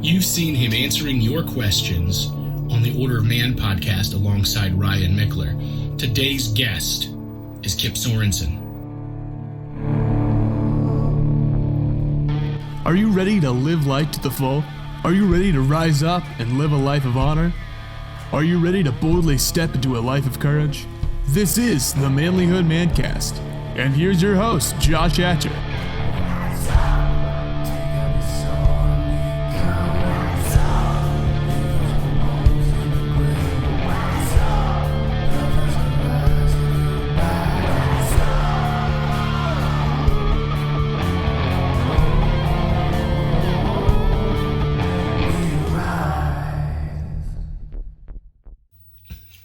You've seen him answering your questions on the Order of Man podcast alongside Ryan Michler. Today's guest is Kipp Sorensen. Are you ready to live life to the full? Are you ready to rise up and live a life of honor? Are you ready to boldly step into a life of courage? This is the Manlihood Mancast, and here's your host, Josh Hatcher.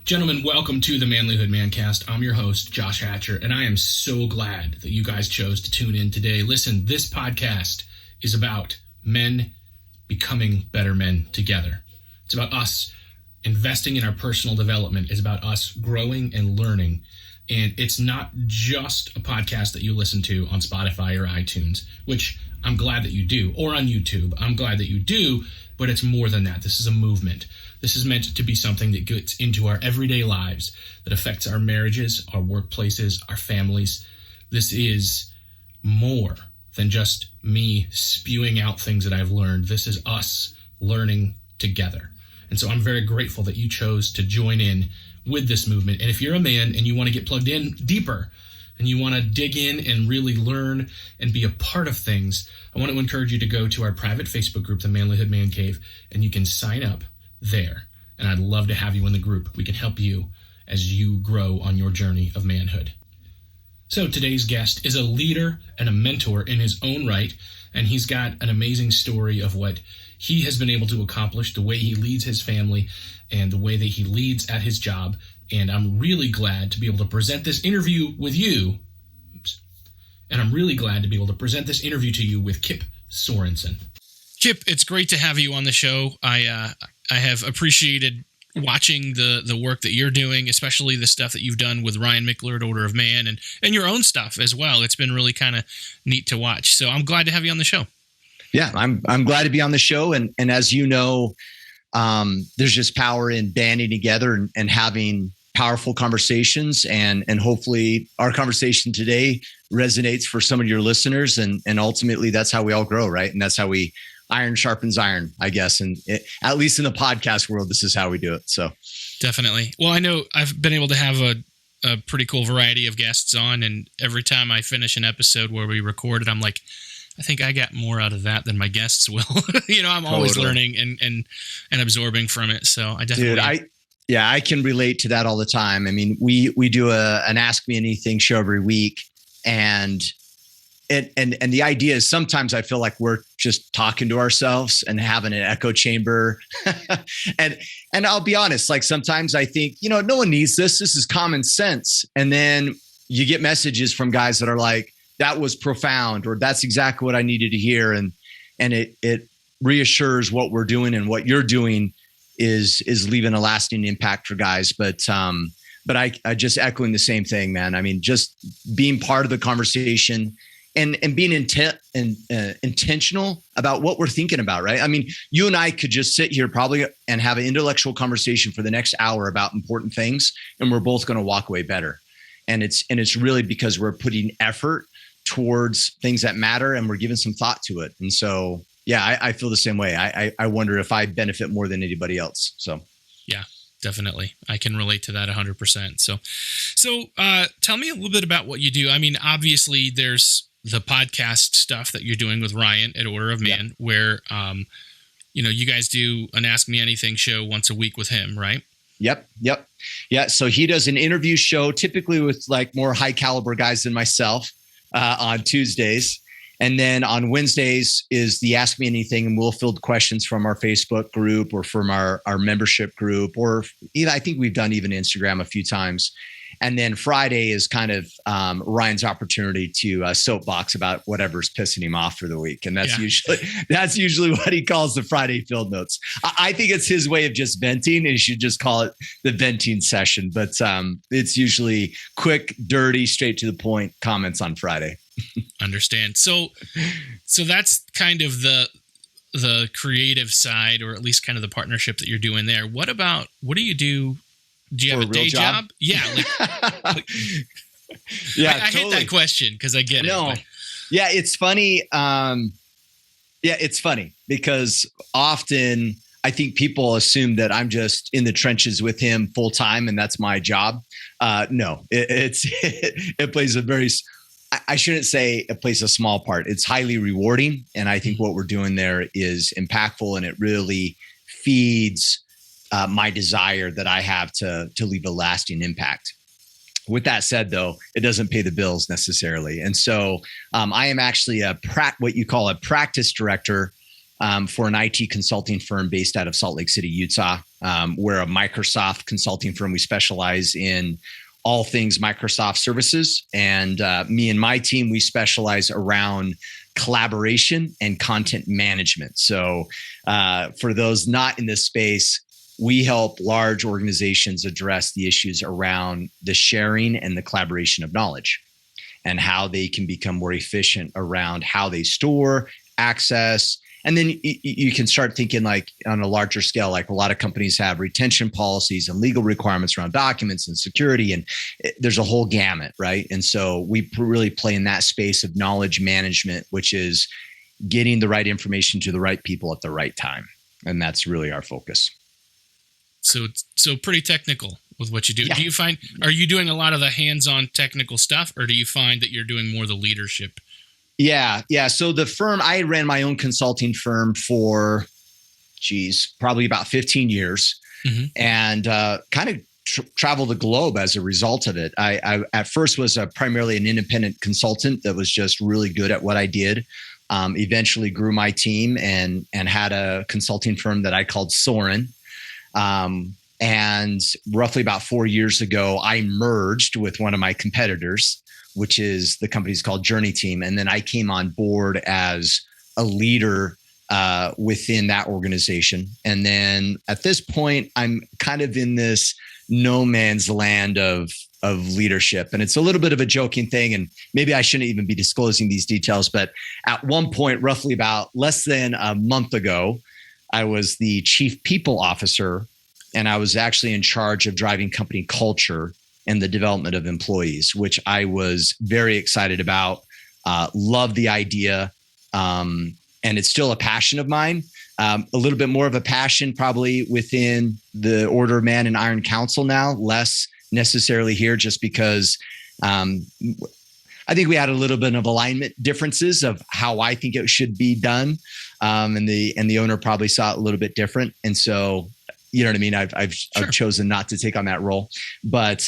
Gentlemen, welcome to the Manlihood Mancast. I'm your host, Josh Hatcher, and I am so glad that you guys chose to tune in today. Listen, this podcast is about men becoming better men together. It's about us investing in our personal development. It's about us growing and learning. And it's not just a podcast that you listen to on Spotify or iTunes, which I'm glad that you do, or on YouTube. I'm glad that you do, but it's more than that. This is a movement. This is meant to be something that gets into our everyday lives, that affects our marriages, our workplaces, our families. This is more than just me spewing out things that I've learned. This is us learning together. And so I'm very grateful that you chose to join in with this movement. And if you're a man and you want to get plugged in deeper, and you want to dig in and really learn and be a part of things, I want to encourage you to go to our private Facebook group, the Manlihood Man Cave, and you can sign up there. And I'd love to have you in the group. We can help you as you grow on your journey of manhood. So today's guest is a leader and a mentor in his own right, and he's got an amazing story of what he has been able to accomplish, the way he leads his family, and the way that he leads at his job. And I'm really glad to be able to present this interview with you. And I'm really glad to be able to present this interview to you with Kipp Sorensen. Kipp, it's great to have you on the show. I have appreciated watching the work that you're doing, especially the stuff that you've done with Ryan Michler at Order of Man and your own stuff as well. It's been really kind of neat to watch. So I'm glad to have you on the show. Yeah, I'm glad to be on the show. And as you know, there's just power in banding together and having powerful conversations. And hopefully our conversation today resonates for some of your listeners. And ultimately, that's how we all grow, right? And that's how iron sharpens iron, I guess. And at least in the podcast world, this is how we do it. So definitely. Well, I know I've been able to have a pretty cool variety of guests on. And every time I finish an episode where we record it, I'm like, I think I got more out of that than my guests will. I'm always learning and absorbing from it. So I definitely... Dude, I can relate to that all the time. I mean, we do an Ask Me Anything show every week. And the idea is sometimes I feel like we're just talking to ourselves and having an echo chamber. and I'll be honest, like sometimes I think, no one needs this. This is common sense. And then you get messages from guys that are like, that was profound, or that's exactly what I needed to hear. And it reassures what we're doing, and what you're doing is leaving a lasting impact for guys. But I just echoing the same thing, man. I mean, just being part of the conversation and being intentional about what we're thinking about, right? I mean, you and I could just sit here probably and have an intellectual conversation for the next hour about important things, and we're both going to walk away better. And it's really because we're putting effort towards things that matter, and we're giving some thought to it. And so, yeah, I feel the same way. I wonder if I benefit more than anybody else. So, yeah, definitely. I can relate to that 100%. So tell me a little bit about what you do. I mean, obviously there's the podcast stuff that you're doing with Ryan at Order of Man, where, you guys do an Ask Me Anything show once a week with him, right? Yep. Yeah. So he does an interview show, typically with like more high caliber guys than myself, on Tuesdays. And then on Wednesdays is the Ask Me Anything, and we'll field questions from our Facebook group or from our membership group, or even, I think we've done even Instagram a few times. And then Friday is kind of Ryan's opportunity to soapbox about whatever's pissing him off for the week. And that's usually what he calls the Friday field notes. I think it's his way of just venting, and you should just call it the venting session. But it's usually quick, dirty, straight to the point comments on Friday. Understand. So that's kind of the creative side, or at least kind of the partnership that you're doing there. What do you do? Do you have a day job? Yeah. Yeah, I hate that question because I get it. No. Yeah, it's funny. It's funny because often I think people assume that I'm just in the trenches with him full time and that's my job. No, it plays a very, I shouldn't say it plays a small part. It's highly rewarding. And I think what we're doing there is impactful, and it really feeds my desire that I have to leave a lasting impact. With that said, though, it doesn't pay the bills necessarily. And so I am actually what you call a practice director for an IT consulting firm based out of Salt Lake City, Utah. We're a Microsoft consulting firm. We specialize in all things Microsoft services. And me and my team, we specialize around collaboration and content management. So for those not in this space, we help large organizations address the issues around the sharing and the collaboration of knowledge and how they can become more efficient around how they store, access. And then you can start thinking like on a larger scale, like a lot of companies have retention policies and legal requirements around documents and security. And there's a whole gamut, right? And so we really play in that space of knowledge management, which is getting the right information to the right people at the right time. And that's really our focus. So pretty technical with what you do. Yeah. Do you find, are you doing a lot of the hands-on technical stuff, or do you find that you're doing more the leadership? Yeah. So the firm, I ran my own consulting firm for, probably about 15 years, and kind of traveled the globe as a result of it. I at first was primarily an independent consultant that was just really good at what I did. Eventually grew my team and had a consulting firm that I called Soren. And roughly about 4 years ago, I merged with one of my competitors, which is the company's called Journey Team. And then I came on board as a leader within that organization. And then at this point, I'm kind of in this no man's land of leadership. And it's a little bit of a joking thing. And maybe I shouldn't even be disclosing these details. But at one point, roughly about less than a month ago, I was the chief people officer, and I was actually in charge of driving company culture and the development of employees, which I was very excited about. Love the idea. And it's still a passion of mine. A little bit more of a passion probably within the Order of Man and Iron Council now, less necessarily here just because I think we had a little bit of alignment differences of how I think it should be done. And the owner probably saw it a little bit different. And so, you know what I mean? I've chosen not to take on that role, but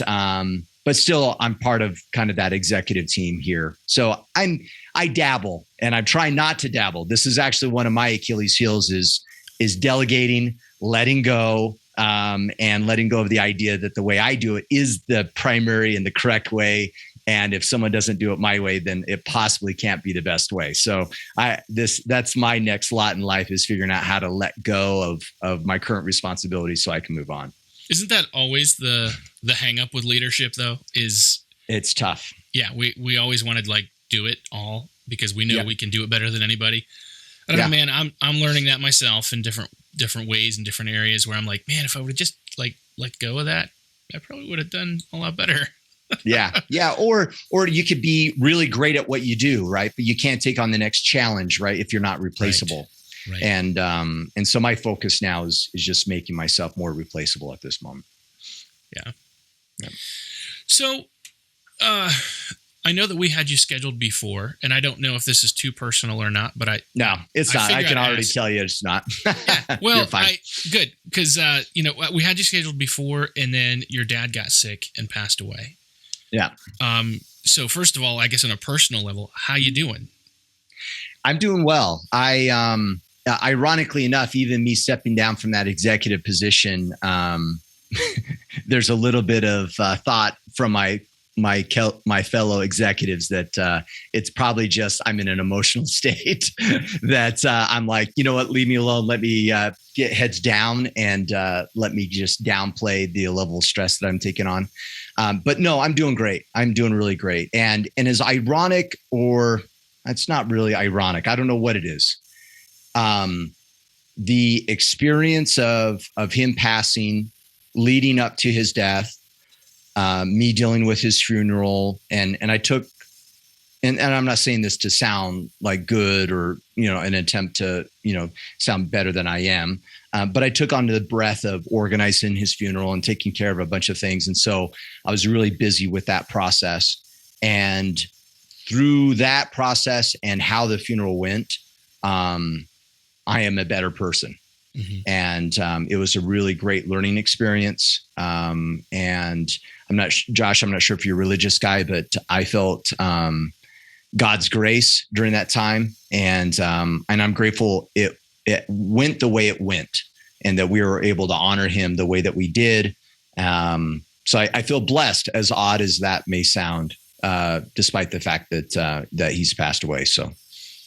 still I'm part of kind of that executive team here. So I dabble, and I'm trying not to dabble. This is actually one of my Achilles heels is delegating, letting go, and letting go of the idea that the way I do it is the primary and the correct way. And if someone doesn't do it my way, then it possibly can't be the best way. So that's my next lot in life, is figuring out how to let go of my current responsibilities so I can move on. Isn't that always the hang up with leadership though? It's tough. Yeah. We always want to like do it all because we know we can do it better than anybody. I don't know, man, I'm learning that myself in different ways in different areas where I'm like, man, if I would have just like let go of that, I probably would have done a lot better. Yeah. Or you could be really great at what you do, right? But you can't take on the next challenge, right? If you're not replaceable. Right. And so my focus now is just making myself more replaceable at this moment. Yeah. So, I know that we had you scheduled before, and I don't know if this is too personal or not, but no, it's not. I can already tell you it's not. Yeah, well, good. Cause, we had you scheduled before, and then your dad got sick and passed away. Yeah. So first of all, I guess on a personal level, how you doing? I'm doing well. Ironically enough, even me stepping down from that executive position, there's a little bit of thought from my fellow executives that it's probably just I'm in an emotional state that I'm like, you know what, leave me alone. Let me get heads down and let me just downplay the level of stress that I'm taking on. But no, I'm doing great. I'm doing really great. And as ironic, or it's not really ironic, I don't know what it is. the experience of him passing, leading up to his death, me dealing with his funeral, and I took, and I'm not saying this to sound like good or, an attempt to, sound better than I am, but I took on the breath of organizing his funeral and taking care of a bunch of things. And so I was really busy with that process. And through that process and how the funeral went, I am a better person. Mm-hmm. And it was a really great learning experience. And Josh, I'm not sure if you're a religious guy, but I felt God's grace during that time. And I'm grateful it went the way it went and that we were able to honor him the way that we did. So I feel blessed, as odd as that may sound, despite the fact that he's passed away. So.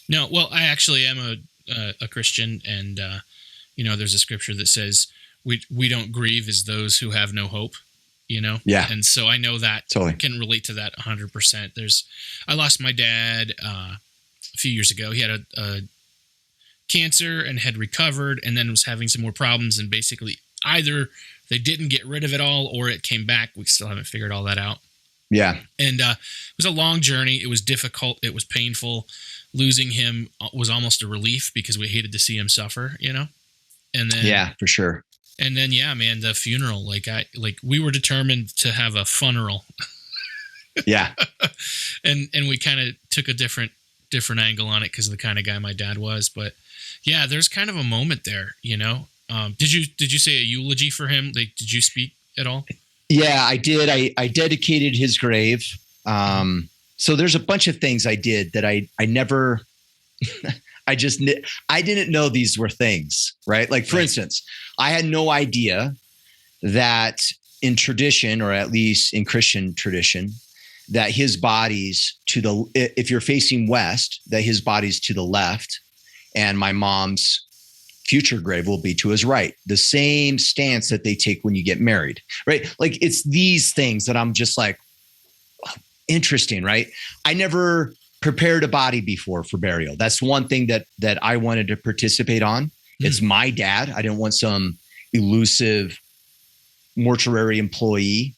No, well, I actually am a Christian, and there's a scripture that says we don't grieve as those who have no hope. Yeah. And so I know that totally can relate to that 100%. I lost my dad a few years ago. He had a cancer and had recovered, and then was having some more problems. And basically, either they didn't get rid of it all, or it came back. We still haven't figured all that out. Yeah. And it was a long journey. It was difficult. It was painful. Losing him was almost a relief because we hated to see him suffer, And then, yeah, for sure. And then, yeah, man, the funeral, we were determined to have a funeral. Yeah. and we kind of took a different angle on it because of the kind of guy my dad was. But yeah, there's kind of a moment there, Did you say a eulogy for him? Did you speak at all? Yeah, I did. I dedicated his grave. So there's a bunch of things I did that I never, I didn't know these were things, right? Like, for instance, I had no idea that in tradition, or at least in Christian tradition, that his body's if you're facing west, that his body's to the left, and my mom's future grave will be to his right. The same stance that they take when you get married, right? Like, it's these things that I'm just like, interesting, right? I never prepared a body before for burial. That's one thing that I wanted to participate on. It's my dad. I didn't want some elusive mortuary employee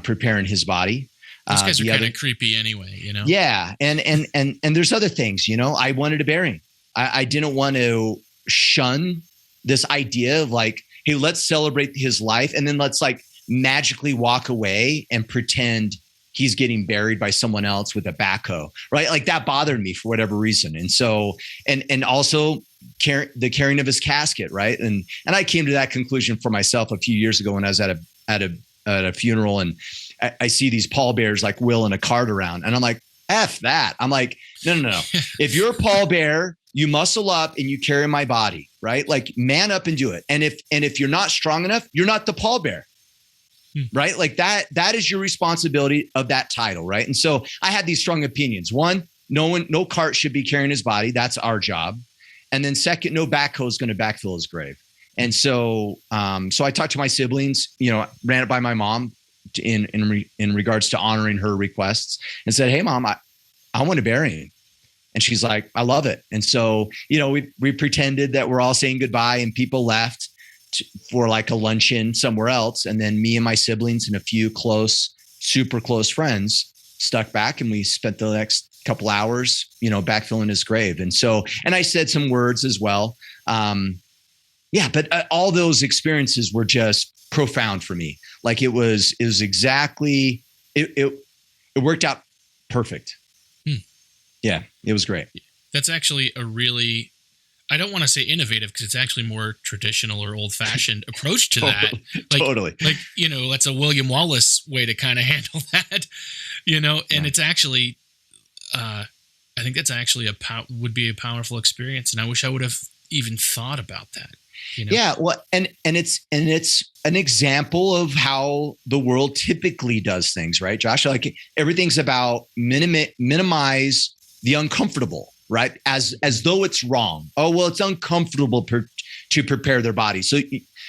preparing his body. Those guys are kind of creepy anyway, Yeah. And there's other things, I wanted to bury him. I didn't want to shun this idea of like, hey, let's celebrate his life. And then let's magically walk away and pretend he's getting buried by someone else with a backhoe, right? Like, that bothered me for whatever reason. And so, and also the carrying of his casket, right? And I came to that conclusion for myself a few years ago when I was at a funeral, and I see these pallbearers like wheeling a cart around, and I'm like, F that. I'm like, no. If you're a pallbearer, you muscle up and you carry my body, right? Like, man up and do it. And if you're not strong enough, you're not the pallbearer. Right? Like, that is your responsibility of that title. Right. And so I had these strong opinions. One, no cart should be carrying his body. That's our job. And then second, no backhoe is going to backfill his grave. And so, so I talked to my siblings, ran it by my mom in regards to honoring her requests, and said, hey, Mom, I want to bury him. And she's like, I love it. And so, we pretended that we're all saying goodbye, and people left for like a luncheon somewhere else. And then me and my siblings and a few super close friends stuck back, and we spent the next couple hours, backfilling his grave. And so, and I said some words as well. But all those experiences were just profound for me. Like, it was exactly, it worked out perfect. Yeah, it was great. That's actually a really, I don't want to say innovative, because it's actually more traditional or old-fashioned approach to that. Totally. Like, that's a William Wallace way to kind of handle that, and it's actually, I think that's actually would be a powerful experience. And I wish I would have even thought about that. Yeah. Well, and it's an example of how the world typically does things, right, Josh? Like, everything's about minimize the uncomfortable, right? As though it's wrong. Oh, well, it's uncomfortable to prepare their body. So,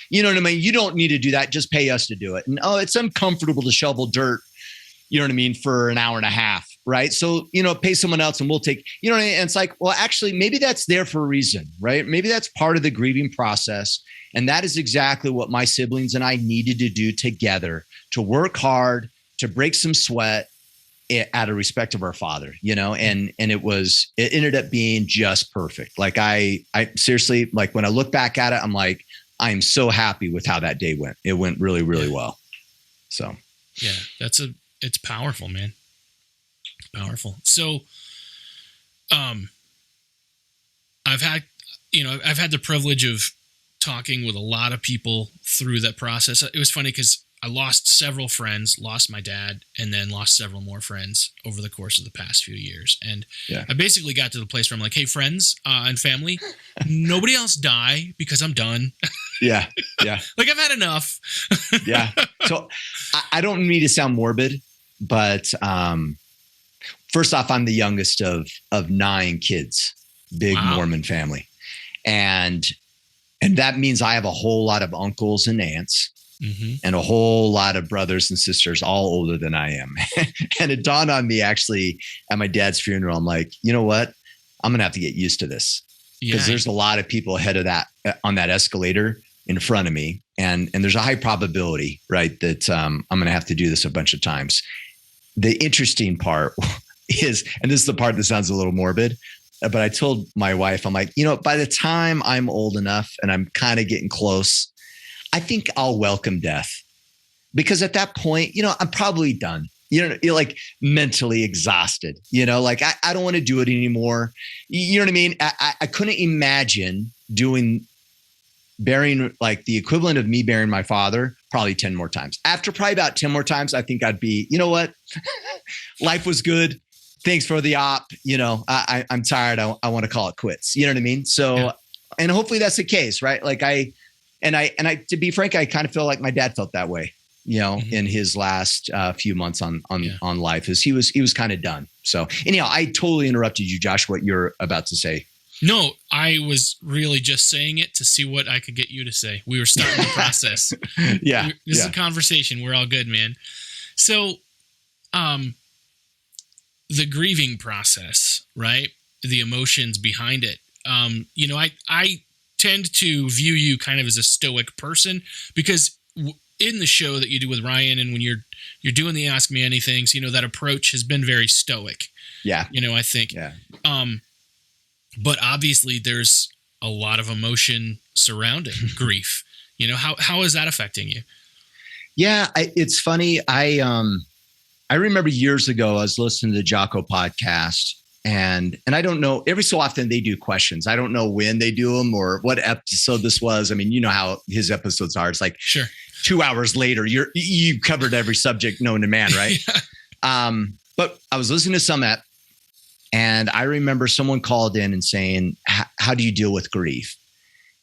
you know what I mean? You don't need to do that. Just pay us to do it. And, oh, it's uncomfortable to shovel dirt, you know what I mean, for an hour and a half. right? So, pay someone else and we'll take, and it's like, well, actually, maybe that's there for a reason, right? Maybe that's part of the grieving process. And that is exactly what my siblings and I needed to do together, to work hard, to break some sweat out of respect of our father, and it ended up being just perfect. Like I seriously, like when I look back at it, I'm like, I'm so happy with how that day went. It went really, really well. So, yeah, it's powerful, man. Powerful. So, I've had the privilege of talking with a lot of people through that process. It was funny because I lost several friends, lost my dad, and then lost several more friends over the course of the past few years. And I basically got to the place where I'm like, hey, friends and family, nobody else die because I'm done. Yeah. Yeah. Like I've had enough. Yeah. So I don't mean to sound morbid, but first off, I'm the youngest of 9 kids, big Mormon family. And that means I have a whole lot of uncles and aunts. Mm-hmm. And a whole lot of brothers and sisters, all older than I am. And it dawned on me actually at my dad's funeral. I'm like, you know what? I'm going to have to get used to this because there's a lot of people ahead of that on that escalator in front of me. And there's a high probability, right, that I'm going to have to do this a bunch of times. The interesting part is, and this is the part that sounds a little morbid, but I told my wife, I'm like, by the time I'm old enough and I'm kind of getting close, I think I'll welcome death because at that point, I'm probably done. You're like mentally exhausted, like I don't want to do it anymore. You know what I mean? I couldn't imagine burying like the equivalent of me burying my father probably 10 more times. After probably about 10 more times, I think I'd be, you know what? Life was good. Thanks for the op. I'm tired. I want to call it quits. You know what I mean? So, and hopefully that's the case, right? Like And I, to be frank, I kind of feel like my dad felt that way, in his last few months on life, as he was kind of done. So anyhow, I totally interrupted you, Josh, what you're about to say. No, I was really just saying it to see what I could get you to say. We were starting the process. This is a conversation. We're all good, man. So, the grieving process, right? The emotions behind it. I tend to view you kind of as a stoic person because in the show that you do with Ryan and when you're doing the Ask Me Anythings, that approach has been very stoic. Yeah. I think. Yeah. But obviously there's a lot of emotion surrounding grief. How is that affecting you? Yeah, it's funny. I remember years ago I was listening to the Jocko podcast. And I don't know, every so often they do questions. I don't know when they do them or what episode this was. I mean, you know how his episodes are. It's like 2 hours later, you covered every subject known to man, right? But I was listening to some and I remember someone called in and saying, how do you deal with grief?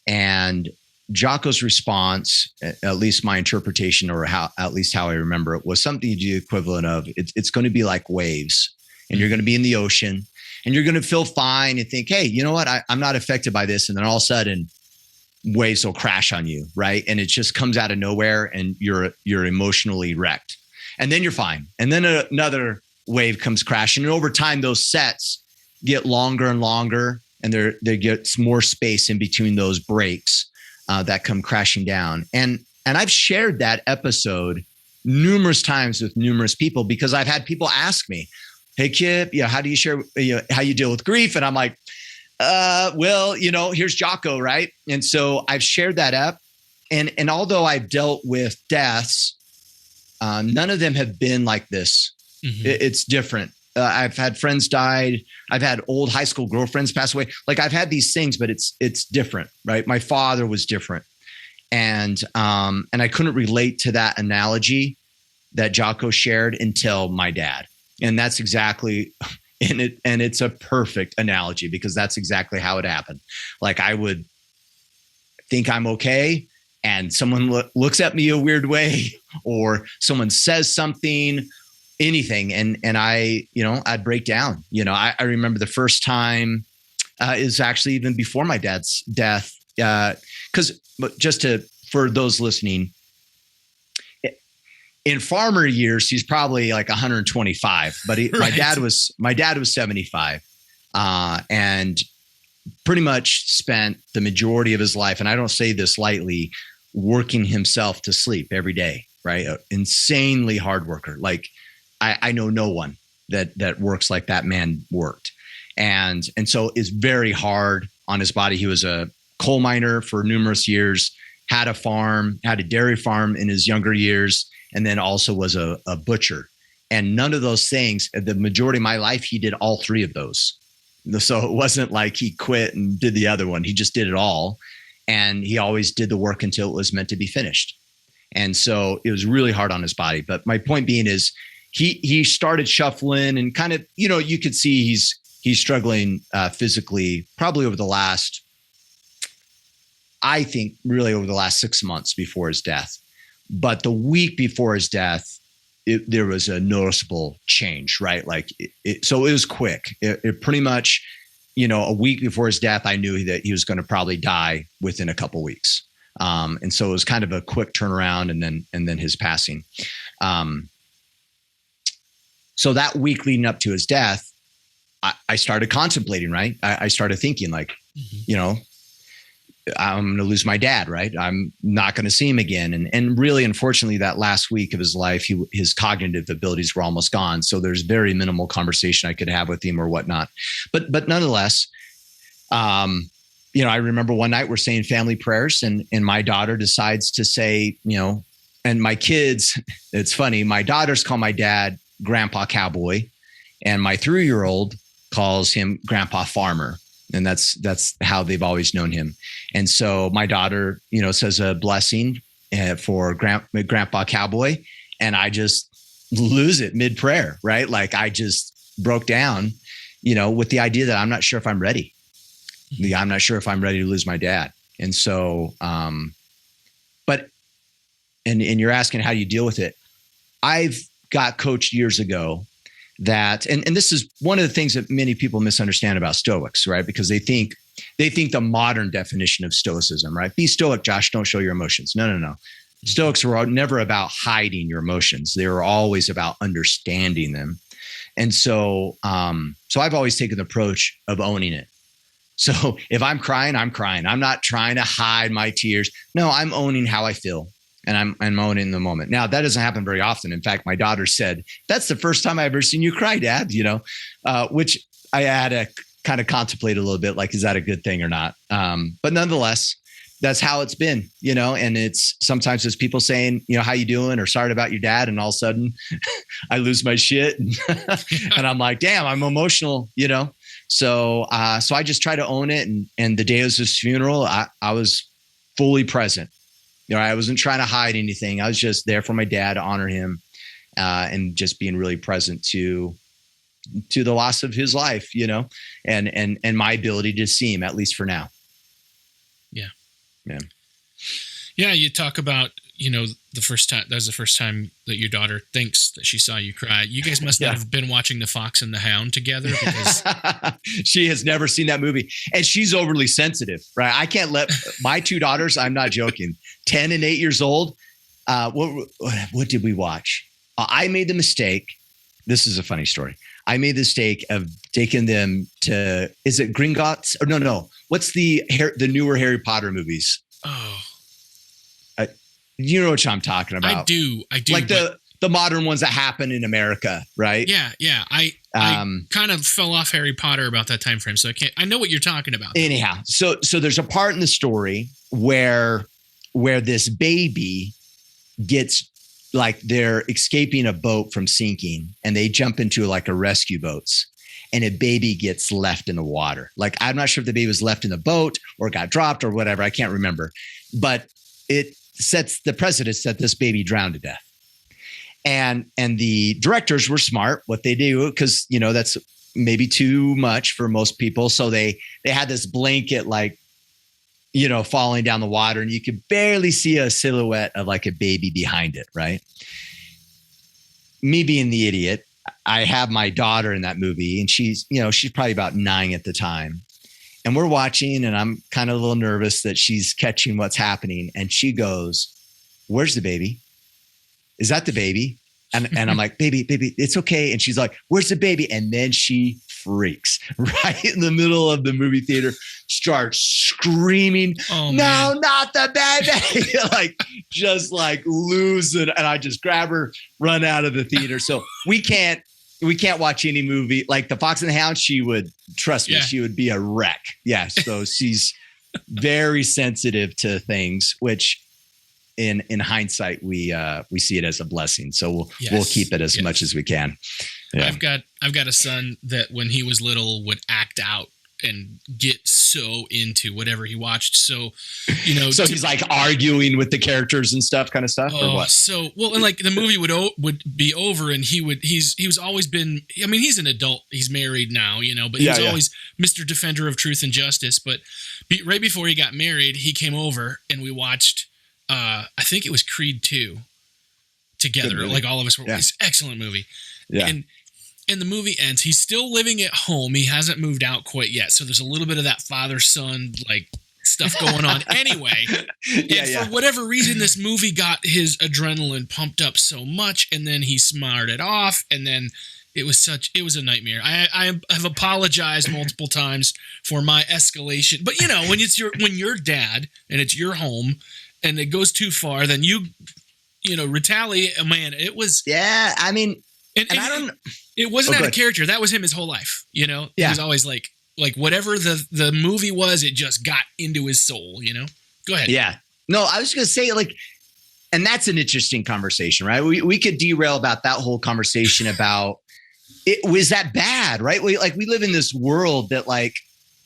And Jocko's response, at least my interpretation or how I remember it, was something to the equivalent of, it's going to be like waves and you're going to be in the ocean. And you're going to feel fine and think, hey, you know what? I'm not affected by this. And then all of a sudden waves will crash on you. Right. And it just comes out of nowhere and you're emotionally wrecked. And then you're fine. And then another wave comes crashing. And over time, those sets get longer and longer. And there gets more space in between those breaks that come crashing down. And I've shared that episode numerous times with numerous people because I've had people ask me, hey, Kipp, how do you share, how you deal with grief? And I'm like, here's Jocko, right? And so I've shared that up. And although I've dealt with deaths, none of them have been like this. Mm-hmm. It's different. I've had friends died. I've had old high school girlfriends pass away. Like I've had these things, but it's different, right? My father was different. And I couldn't relate to that analogy that Jocko shared until my dad. And that's exactly in it. And it's a perfect analogy because that's exactly how it happened. Like I would think I'm okay. And someone looks at me a weird way or someone says something, anything. And I, I'd break down. I remember the first time is actually even before my dad's death. For those listening, In farmer years, he's probably like 125, but Right. my dad was 75, and pretty much spent the majority of his life, and I don't say this lightly, working himself to sleep every day, right? An insanely hard worker. Like I know no one that works like that man worked. And so it's very hard on his body. He was a coal miner for numerous years, had a farm, had a dairy farm in his younger years, and then also was a butcher. And none of those things, the majority of my life, he did all three of those. So it wasn't like he quit and did the other one. He just did it all. And he always did the work until it was meant to be finished. And so it was really hard on his body. But my point being is he started shuffling and kind of, you could see he's struggling physically probably over the last, I think really over the last 6 months before his death. But the week before his death, there was a noticeable change, right? Like, so it was quick. It pretty much, a week before his death, I knew that he was going to probably die within a couple of weeks. And so it was kind of a quick turnaround and then his passing. So that week leading up to his death, I started contemplating, right? I started thinking like, I'm going to lose my dad, right? I'm not going to see him again. And really, unfortunately, that last week of his life, his cognitive abilities were almost gone. So there's very minimal conversation I could have with him or whatnot. But nonetheless, I remember one night we're saying family prayers and my daughter decides to say, and my kids, it's funny, my daughters call my dad Grandpa Cowboy and my 3-year-old calls him Grandpa Farmer. And that's how they've always known him. And so my daughter, says a blessing for Grandpa Cowboy, and I just lose it mid prayer, right? Like I just broke down, with the idea that I'm not sure if I'm ready. I'm not sure if I'm ready to lose my dad. And so, but you're asking how do you deal with it? I've got coached years ago that, and this is one of the things that many people misunderstand about Stoics, right? Because they think the modern definition of Stoicism, right? Be Stoic, Josh, don't show your emotions. No. Stoics were never about hiding your emotions. They were always about understanding them. And so I've always taken the approach of owning it. So if I'm crying, I'm crying. I'm not trying to hide my tears. No, I'm owning how I feel. And I'm owning the moment. Now, that doesn't happen very often. In fact, my daughter said, that's the first time I've ever seen you cry, Dad, which I had to kind of contemplate a little bit, like, is that a good thing or not? But nonetheless, that's how it's been, and it's sometimes it's people saying, how you doing? Or sorry about your dad. And all of a sudden I lose my shit. And I'm like, damn, I'm emotional, So I just try to own it. And the day of his funeral, I was fully present. I wasn't trying to hide anything. I was just there for my dad to honor him and just being really present to the loss of his life, and my ability to see him, at least for now. Yeah. Yeah. Yeah. You talk about, the first time, that was the first time that your daughter thinks that she saw you cry. You guys must not have been watching The Fox and the Hound together because she has never seen that movie and she's overly sensitive, right? I can't let my 2 daughters, I'm not joking, 10 and 8 years old. What did we watch? I made the mistake. This is a funny story. I made the mistake of taking them to, is it Gringotts? Or no. What's the newer Harry Potter movies? Oh, you know what I'm talking about. I do. Like the modern ones that happen in America, right? Yeah. I kind of fell off Harry Potter about that time frame, so I know what you're talking about. Anyhow, so there's a part in the story where this baby gets, like, they're escaping a boat from sinking and they jump into like a rescue boats and a baby gets left in the water. Like, I'm not sure if the baby was left in the boat or got dropped or whatever. I can't remember, but it sets the precedence that this baby drowned to death. And the directors were smart. What they do, because, that's maybe too much for most people. So they had this blanket, like, falling down the water, and you could barely see a silhouette of like a baby behind it, right? Me being the idiot, I have my daughter in that movie, and she's probably about 9 at the time. And we're watching, and I'm kind of a little nervous that she's catching what's happening. And she goes, "Where's the baby?" is that the baby? And I'm like, baby, it's okay. And she's like, where's the baby? And then she freaks right in the middle of the movie theater, starts screaming, no, not the baby. Like, just like losing. And I just grab her, run out of the theater. So we can't watch any movie like The Fox and the Hound. She would, trust me, she would be a wreck. Yeah. So she's very sensitive to things, which in hindsight, we see it as a blessing. So we'll keep it as much as we can. Yeah. I've got a son that when he was little would act out and get so into whatever he watched. So, so he's like arguing with the characters and stuff, kind of stuff, or what? So, and like the movie would be over, and he's always been. I mean, he's an adult. He's married now, but he's always Mr. Defender of Truth and Justice. But right before he got married, he came over and we watched. I think it was Creed 2 together. Like all of us were. It's an excellent movie. Yeah. And the movie ends. He's still living at home. He hasn't moved out quite yet. So there's a little bit of that father-son like stuff going on anyway. For whatever reason, this movie got his adrenaline pumped up so much, and then he smarted it off, and then it was a nightmare. I have apologized multiple times for my escalation. But when you're dad and it's your home and it goes too far, then you retaliate. Man, it was I mean, and I don't. It wasn't out of character. That was him his whole life. He was always like whatever the movie was, it just got into his soul. Go ahead. Yeah. No, I was going to say and that's an interesting conversation, right? We could derail about that whole conversation about it. Was that bad, right? We live in this world that like,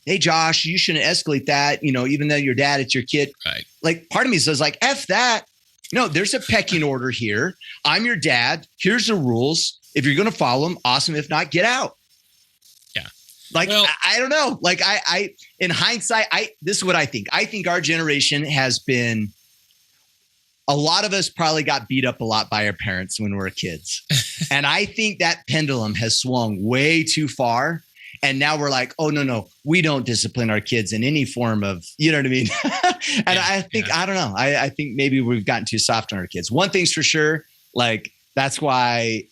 hey, Josh, you shouldn't escalate that. Even though your dad, it's your kid. Right. Like part of me says like, F that. No, there's a pecking order here. I'm your dad. Here's the rules. If you're going to follow them, awesome. If not, get out. Yeah. I don't know. Like I in hindsight, this is what I think. I think our generation has been, a lot of us probably got beat up a lot by our parents when we were kids. And I think that pendulum has swung way too far. And now we're like, oh, no, we don't discipline our kids in any form of, you know what I mean? And I think, I don't know. I think maybe we've gotten too soft on our kids. One thing's for sure, like, that's why,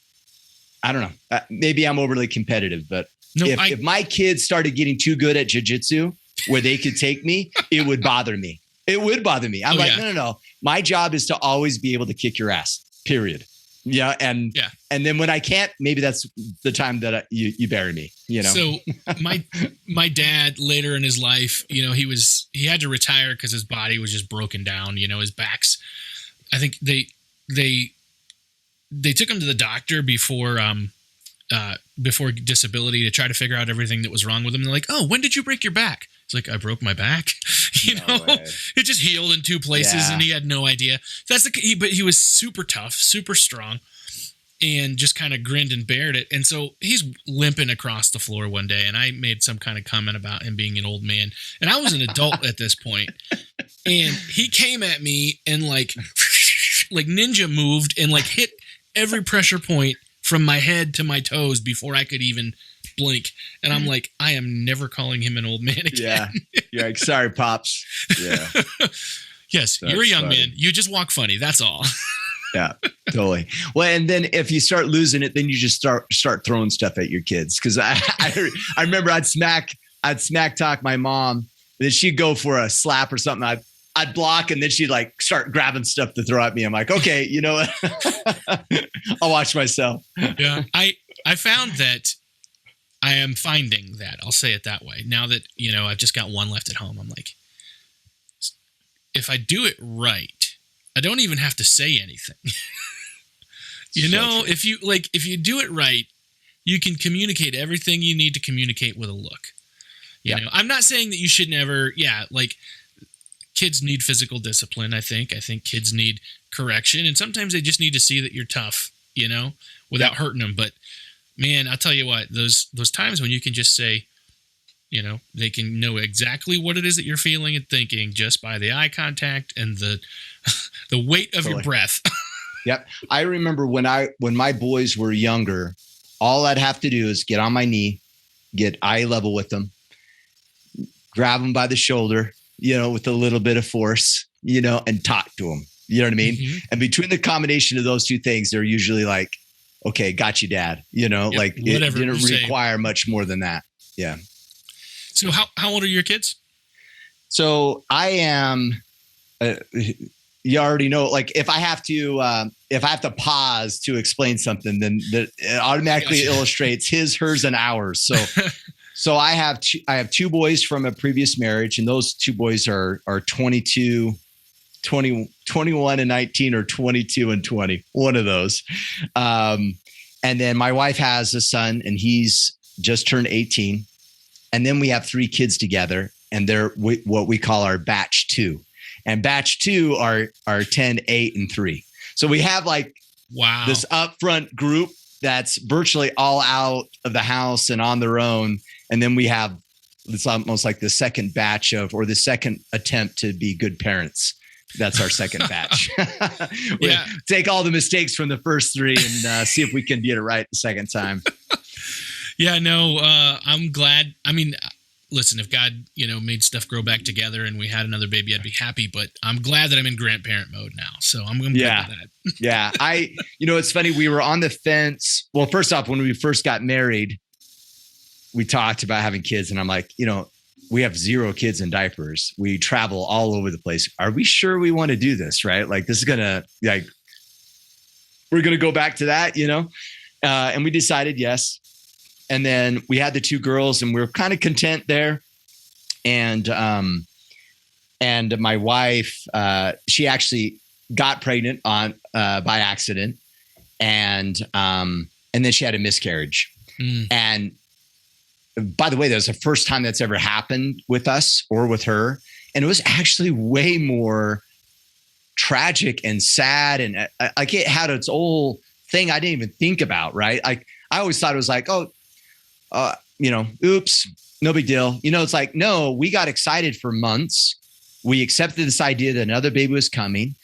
I don't know, maybe I'm overly competitive, but if my kids started getting too good at jiu-jitsu where they could take me, it would bother me. It would bother me. I'm no. My job is to always be able to kick your ass, period. Yeah. And then when I can't, maybe that's the time that you bury me, So my dad later in his life, he had to retire because his body was just broken down, his back's, I think they took him to the doctor before disability to try to figure out everything that was wrong with him. They're like, oh, when did you break your back? It's like, I broke my back. It just healed in two places and he had no idea. But he was super tough, super strong, and just kind of grinned and bared it. And so he's limping across the floor one day, and I made some kind of comment about him being an old man. And I was an adult at this point. And he came at me and like ninja moved and like hit every pressure point from my head to my toes before I could even blink. And I'm like, I am never calling him an old man again. Yeah. You're like, sorry, Pops. Yeah. Yes. That's you're a young funny. Man. You just walk funny. That's all. Yeah, totally. Well, and then if you start losing it, then you just start throwing stuff at your kids. Cause I remember I'd smack talk my mom, then she'd go for a slap or something. I'd block, and then she'd like start grabbing stuff to throw at me. I'm like, okay, you know what? I'll watch myself. Yeah. I found that I am finding that, I'll say it that way. Now that, I've just got one left at home, I'm like, if I do it right, I don't even have to say anything. If you do it right, you can communicate everything you need to communicate with a look. You know, I'm not saying that you should never, kids need physical discipline, I think. I think kids need correction, and sometimes they just need to see that you're tough, without hurting them. But man, I'll tell you what, those times when you can just say, they can know exactly what it is that you're feeling and thinking just by the eye contact and the weight of your breath. Yep. I remember when my boys were younger, all I'd have to do is get on my knee, get eye level with them, grab them by the shoulder, with a little bit of force, and talk to them. You know what I mean? Mm-hmm. And between the combination of those two things, they're usually like, okay, got you, Dad. You know, Yep, like it didn't require much more than that. Yeah. So how old are your kids? So I am, you already know, like if I have to pause to explain something, then it automatically illustrates his, hers, and ours. So I have two boys from a previous marriage, and those two boys are 22, 21 and 19, or 22 and 20, one of those. And then my wife has a son, and he's just turned 18. And then we have 3 kids together, and they're what we call our batch 2. And batch 2 are 10, 8, and 3. So we have like this upfront group that's virtually all out of the house and on their own. And then we have, it's almost like the second batch or the second attempt to be good parents. That's our second batch. We take all the mistakes from the first 3 and see if we can get it right the second time. Yeah, no, I'm glad. I mean, listen, if God, made stuff grow back together and we had another baby, I'd be happy, but I'm glad that I'm in grandparent mode now. So I'm glad for that. Yeah. It's funny. We were on the fence. Well, first off, when we first got married, we talked about having kids, and I'm like, we have 0 kids in diapers. We travel all over the place. Are we sure we want to do this? Right? Like this is we're going to go back to that, and we decided yes. And then we had the 2 girls, and we were kind of content there. And my wife, she actually got pregnant by accident, and then she had a miscarriage. And by the way, that was the first time that's ever happened with us or with her, and it was actually way more tragic and sad, and like it had its whole thing I didn't even think about. Right? I always thought it was like, oops, no big deal. It's like, no, we got excited for months. We accepted this idea that another baby was coming.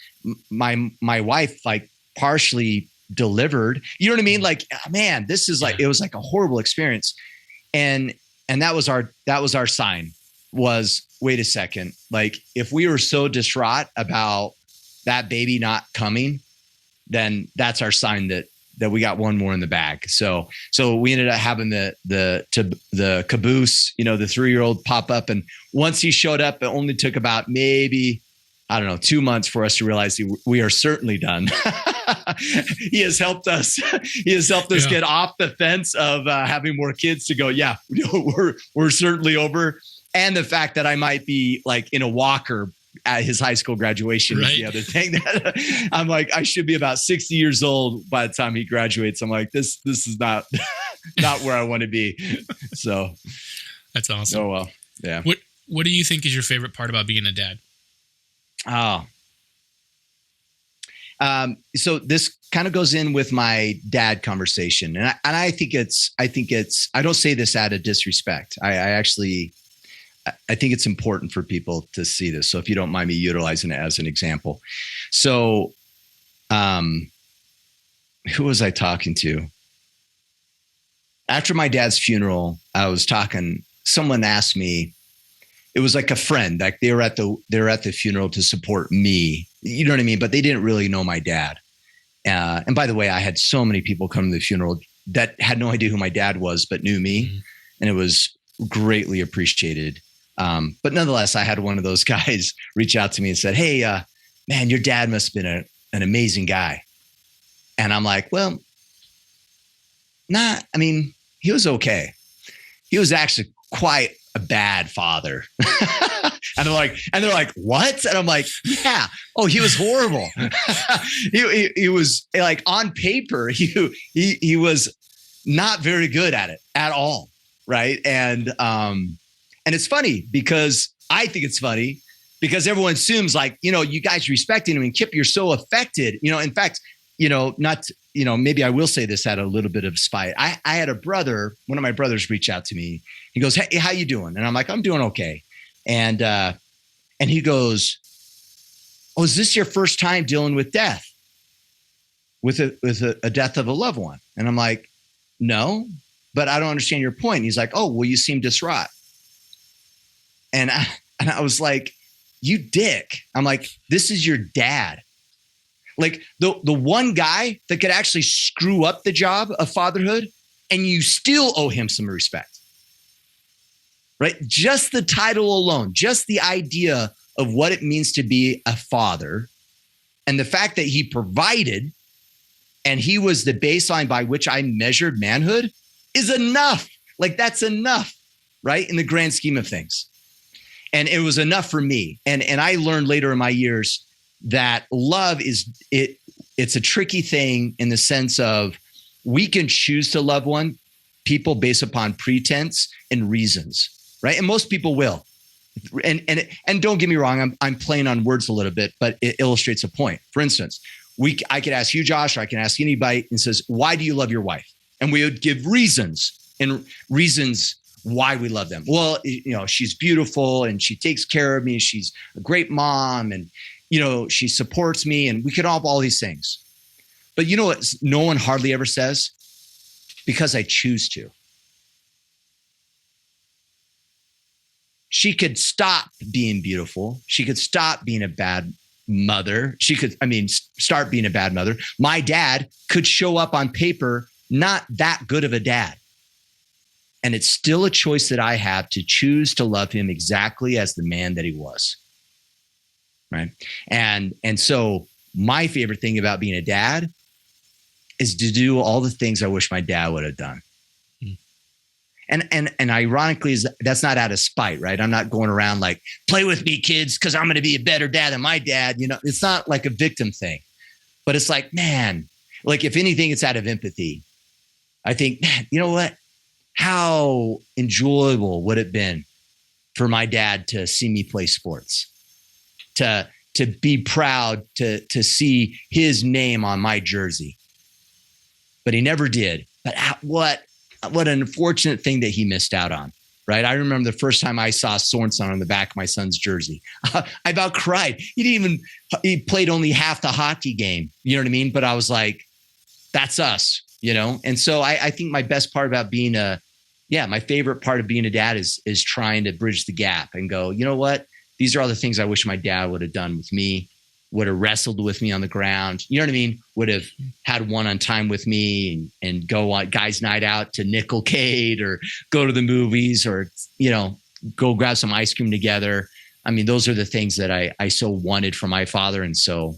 My wife like partially delivered, you know what I mean? Like, man, this is like, it was like a horrible experience. And that was our sign was, wait a second. Like if we were so distraught about that baby not coming, then that's our sign that we got one more in the bag. So we ended up having the caboose, the 3-year-old pop up. And once he showed up, it only took about maybe, 2 months for us to realize we are certainly done. He has helped us. Get off the fence of having more kids to go. Yeah, we're certainly over. And the fact that I might be like in a walker at his high school graduation is the other thing that I'm like, I should be about 60 years old by the time he graduates. I'm like, this is not where I want to be. So that's awesome. Oh, well, yeah. What do you think is your favorite part about being a dad? Oh, so this kind of goes in with my dad conversation. And I think I don't say this out of disrespect. I think it's important for people to see this. So if you don't mind me utilizing it as an example. So, who was I talking to? After my dad's funeral, someone asked me, it was like a friend, like they were at the funeral to support me. You know what I mean? But they didn't really know my dad. And by the way, I had so many people come to the funeral that had no idea who my dad was, but knew me. Mm-hmm. And it was greatly appreciated. But nonetheless, I had one of those guys reach out to me and said, hey, man, your dad must have been an amazing guy. And I'm like, well, he was okay. He was actually quite a bad father. And they're like, what? And I'm like, yeah. Oh, he was horrible. he was like, on paper, he was not very good at it at all. Right. And it's funny because I think it's funny because everyone assumes like, you guys respecting him, and Kipp, you're so affected, in fact, maybe I will say this out of a little bit of spite. I had one of my brothers reach out to me. He goes, hey, how you doing? And I'm like, I'm doing okay. And he goes, oh, is this your first time dealing with death? With a death of a loved one? And I'm like, no, but I don't understand your point. And he's like, oh, well, you seem distraught. And I was like, you dick. I'm like, this is your dad. Like the one guy that could actually screw up the job of fatherhood and you still owe him some respect, right? Just the title alone, just the idea of what it means to be a father and the fact that he provided and he was the baseline by which I measured manhood is enough. Like that's enough, right? In the grand scheme of things. And it was enough for me. And I learned later in my years that love it's a tricky thing in the sense of we can choose to love people based upon pretense and reasons, right? And most people will. And don't get me wrong, I'm playing on words a little bit, but it illustrates a point. For instance, I could ask you, Josh, or I can ask anybody and says, why do you love your wife? And we would give reasons why we love them. Well, she's beautiful and she takes care of me. She's a great mom and, she supports me and we could all these things. But you know what no one hardly ever says? Because I choose to. She could stop being beautiful. She could stop being a bad mother. Start being a bad mother. My dad could show up on paper not that good of a dad. And it's still a choice that I have to choose to love him exactly as the man that he was. Right. And so my favorite thing about being a dad is to do all the things I wish my dad would have done. And ironically, that's not out of spite, right? I'm not going around like, play with me, kids, because I'm going to be a better dad than my dad. It's not like a victim thing, but it's like, man, like if anything, it's out of empathy. I think, man, you know what? How enjoyable would it have been for my dad to see me play sports, to be proud to see his name on my jersey, but he never did. But what an unfortunate thing that he missed out on, right? I remember the first time I saw Sorensen on the back of my son's jersey. I about cried. He played only half the hockey game. You know what I mean? But I was like, that's us, And so I think my best part about being my favorite part of being a dad is trying to bridge the gap and go, you know what? These are all the things I wish my dad would have done with me, would have wrestled with me on the ground. You know what I mean? Would have had one-on time with me and go on guys' night out to Nickelcade or go to the movies or, go grab some ice cream together. I mean, those are the things that I so wanted from my father. And so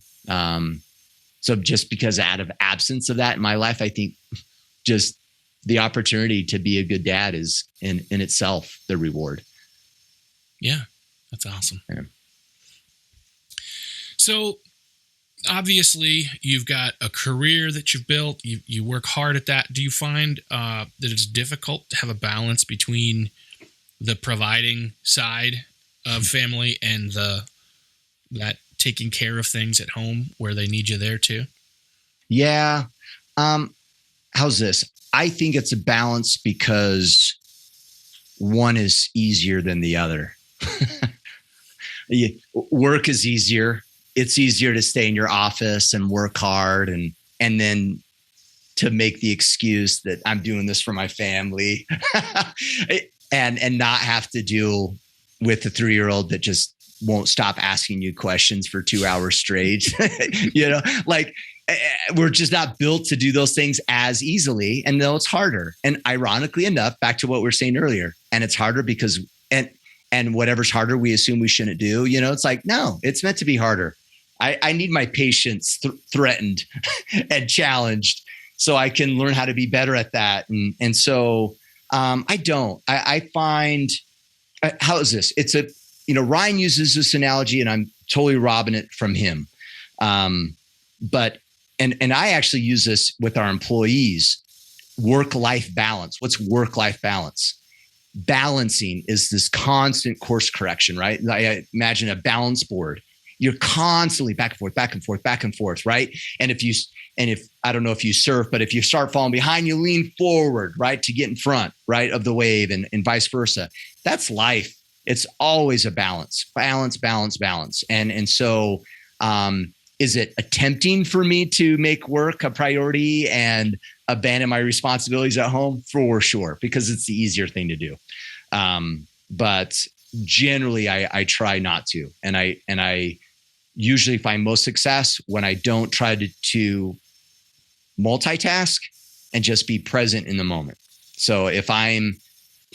just because out of absence of that in my life, I think just the opportunity to be a good dad is in itself the reward. Yeah, that's awesome. Yeah. So obviously you've got a career that you've built. You work hard at that. Do you find that it's difficult to have a balance between the providing side of family and that taking care of things at home where they need you there too? Yeah. How's this? I think it's a balance because one is easier than the other. Work is easier. It's easier to stay in your office and work hard and then to make the excuse that I'm doing this for my family and not have to deal with the 3-year-old that just won't stop asking you questions for 2 hours straight. We're just not built to do those things as easily. And though it's harder. And ironically enough, back to what we were saying earlier, and it's harder because, and whatever's harder, we assume we shouldn't do, it's like, no, it's meant to be harder. I need my patience threatened and challenged so I can learn how to be better at that. And so I find, how is this? It's Ryan uses this analogy and I'm totally robbing it from him. But I actually use this with our employees, work-life balance. What's work-life balance? Balancing is this constant course correction, right? I imagine a balance board. You're constantly back and forth, back and forth, back and forth, right? And if I don't know if you surf, but if you start falling behind, you lean forward, right, to get in front, right, of the wave and vice versa. That's life. It's always a balance. And so is it attempting for me to make work a priority and abandon my responsibilities at home? For sure, because it's the easier thing to do. But generally I try not to. And usually find most success when I don't try to multitask and just be present in the moment. So if I'm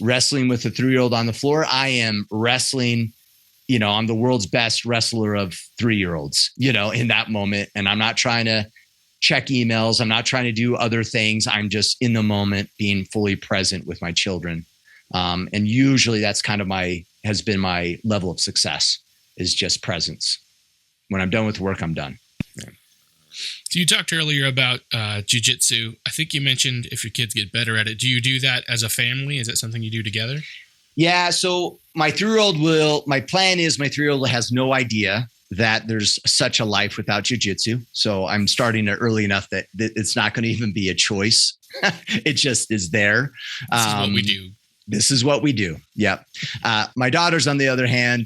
wrestling with a 3-year-old on the floor, I am wrestling, I'm the world's best wrestler of 3-year-olds, in that moment. And I'm not trying to check emails. I'm not trying to do other things. I'm just in the moment being fully present with my children. And usually that's kind of has been my level of success, is just presence. When I'm done with work, I'm done. Yeah. So you talked earlier about jiu-jitsu. I think you mentioned if your kids get better at it. Do you do that as a family? Is that something you do together? Yeah. So my 3-year-old my plan is my 3-year-old has no idea that there's such a life without jiu-jitsu. So I'm starting it early enough that it's not going to even be a choice. It just is there. This is what we do. This is what we do. Yep. My daughters, on the other hand,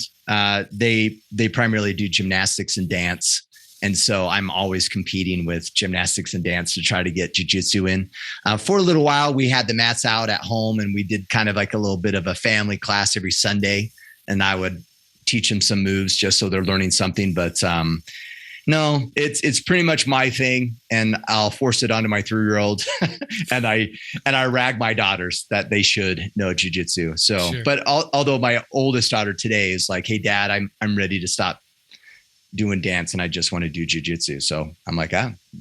they primarily do gymnastics and dance. And so I'm always competing with gymnastics and dance to try to get jiu-jitsu in. For a little while, we had the mats out at home, and we did kind of like a little bit of a family class every Sunday. And I would teach them some moves just so they're learning something. But no, it's pretty much my thing, and I'll force it onto my 3-year-old. and I rag my daughters that they should know jiu-jitsu. So, sure. But although my oldest daughter today is like, "Hey, Dad, I'm ready to stop doing dance and I just want to do jiu-jitsu." So I'm like,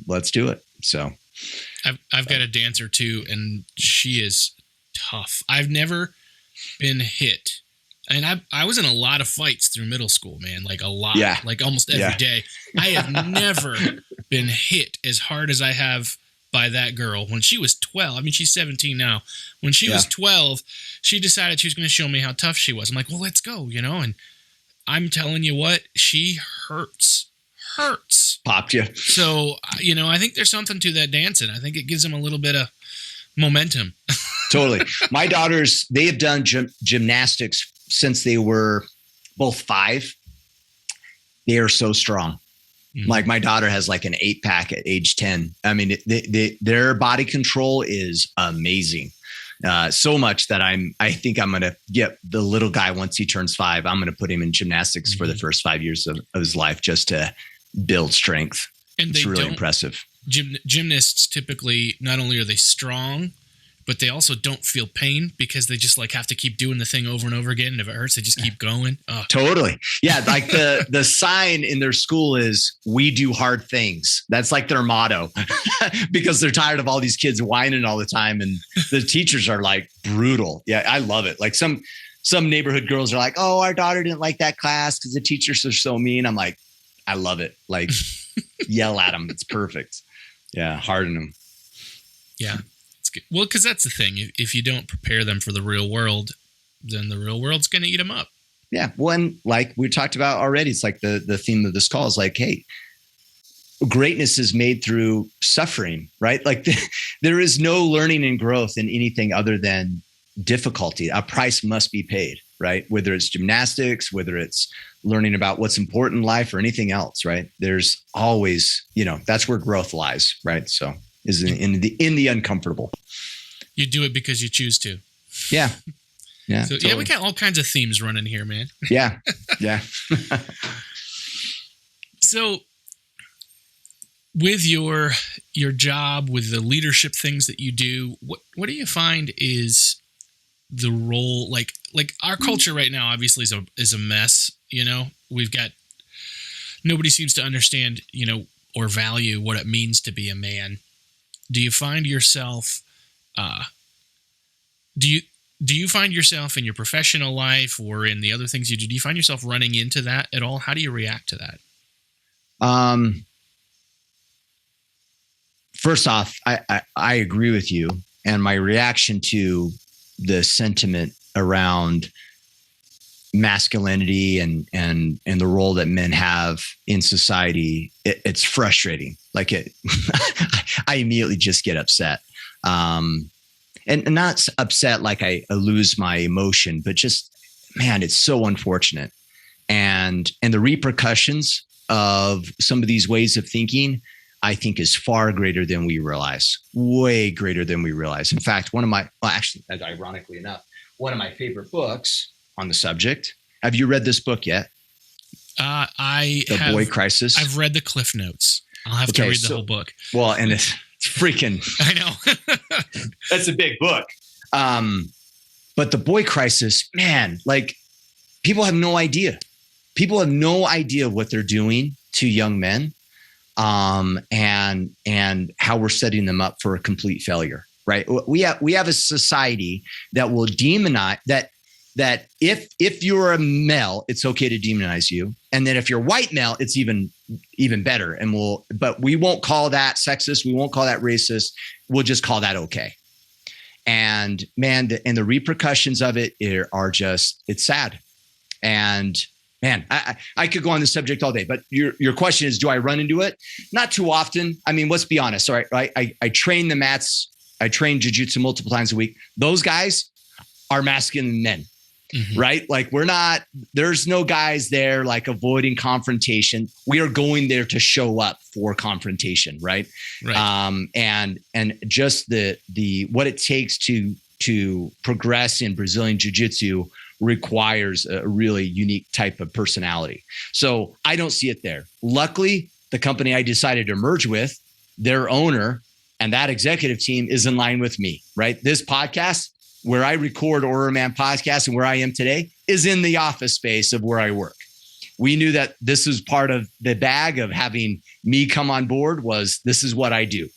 let's do it. So I've got a dancer too, and she is tough. I've never been hit. And I was in a lot of fights through middle school, man, like a lot, like almost every day. I have never been hit as hard as I have by that girl when she was 12. I mean, she's 17 now. When she was 12, she decided she was going to show me how tough she was. I'm like, well, let's go, and I'm telling you what, she hurts. Popped you. So, I think there's something to that dancing. I think it gives them a little bit of momentum. Totally. My daughters, they have done gymnastics since they were both 5. They are so strong. Mm-hmm. Like my daughter has like an 8-pack at age 10. I mean, their body control is amazing. So much that I think I'm going to get the little guy once he turns 5. I'm going to put him in gymnastics for the first 5 years of his life just to build strength. And it's really impressive. Gymnasts typically, not only are they strong, but they also don't feel pain because they just like have to keep doing the thing over and over again. And if it hurts, they just keep going. Oh. Totally. Yeah. Like the sign in their school is, "We do hard things." That's like their motto because they're tired of all these kids whining all the time. And the teachers are like brutal. Yeah. I love it. Like some neighborhood girls are like, "Oh, our daughter didn't like that class because the teachers are so mean." I'm like, I love it. Like yell at them. It's perfect. Yeah. Harden them. Yeah. Well, because that's the thing. If you don't prepare them for the real world, then the real world's going to eat them up. Yeah. One, like we talked about already, it's like the theme of this call is like, hey, greatness is made through suffering, right? Like there is no learning and growth in anything other than difficulty. A price must be paid, right? Whether it's gymnastics, whether it's learning about what's important in life or anything else, right? There's always, that's where growth lies, right? So is in the uncomfortable. You do it because you choose to. Yeah. Yeah. So totally. Yeah, we got all kinds of themes running here, man. Yeah. Yeah. So with your job, with the leadership things that you do, what do you find is the role, like our culture right now obviously is a mess, We've got, nobody seems to understand, or value what it means to be a man. Do you find yourself do you find yourself in your professional life or in the other things you do you find yourself running into that at all? How do you react to that? First off, I agree with you, and my reaction to the sentiment around masculinity and the role that men have in society, it's frustrating. Like I immediately just get upset. And not upset like I lose my emotion, but just, man, it's so unfortunate. And the repercussions of some of these ways of thinking, I think is far greater than we realize, way greater than we realize. In fact, ironically enough, one of my favorite books on the subject. Have you read this book yet? The Boy Crisis. I've read the Cliff Notes. I'll have to read the whole book. Well, and it's freaking. I know. That's a big book. But the Boy Crisis, man, like people have no idea. People have no idea what they're doing to young men, and how we're setting them up for a complete failure. Right? We have a society that will demonize that if you're a male, it's okay to demonize you. And then if you're white male, it's even better. But we won't call that sexist. We won't call that racist. We'll just call that okay. And man, the repercussions of it are just, it's sad. And man, I could go on this subject all day, but your question is, do I run into it? Not too often. I mean, let's be honest. All right. I train the mats. I train jiu-jitsu multiple times a week. Those guys are masculine men. Mm-hmm. Right? Like there's no guys there like avoiding confrontation. We are going there to show up for confrontation. Right. And just the what it takes to progress in Brazilian jiu-jitsu requires a really unique type of personality. So I don't see it there. Luckily, the company I decided to merge with, their owner and that executive team is in line with me. Right. This podcast, where I record Order Man podcast and where I am today, is in the office space of where I work. We knew that this was part of the bag of having me come on board. Was this is what I do,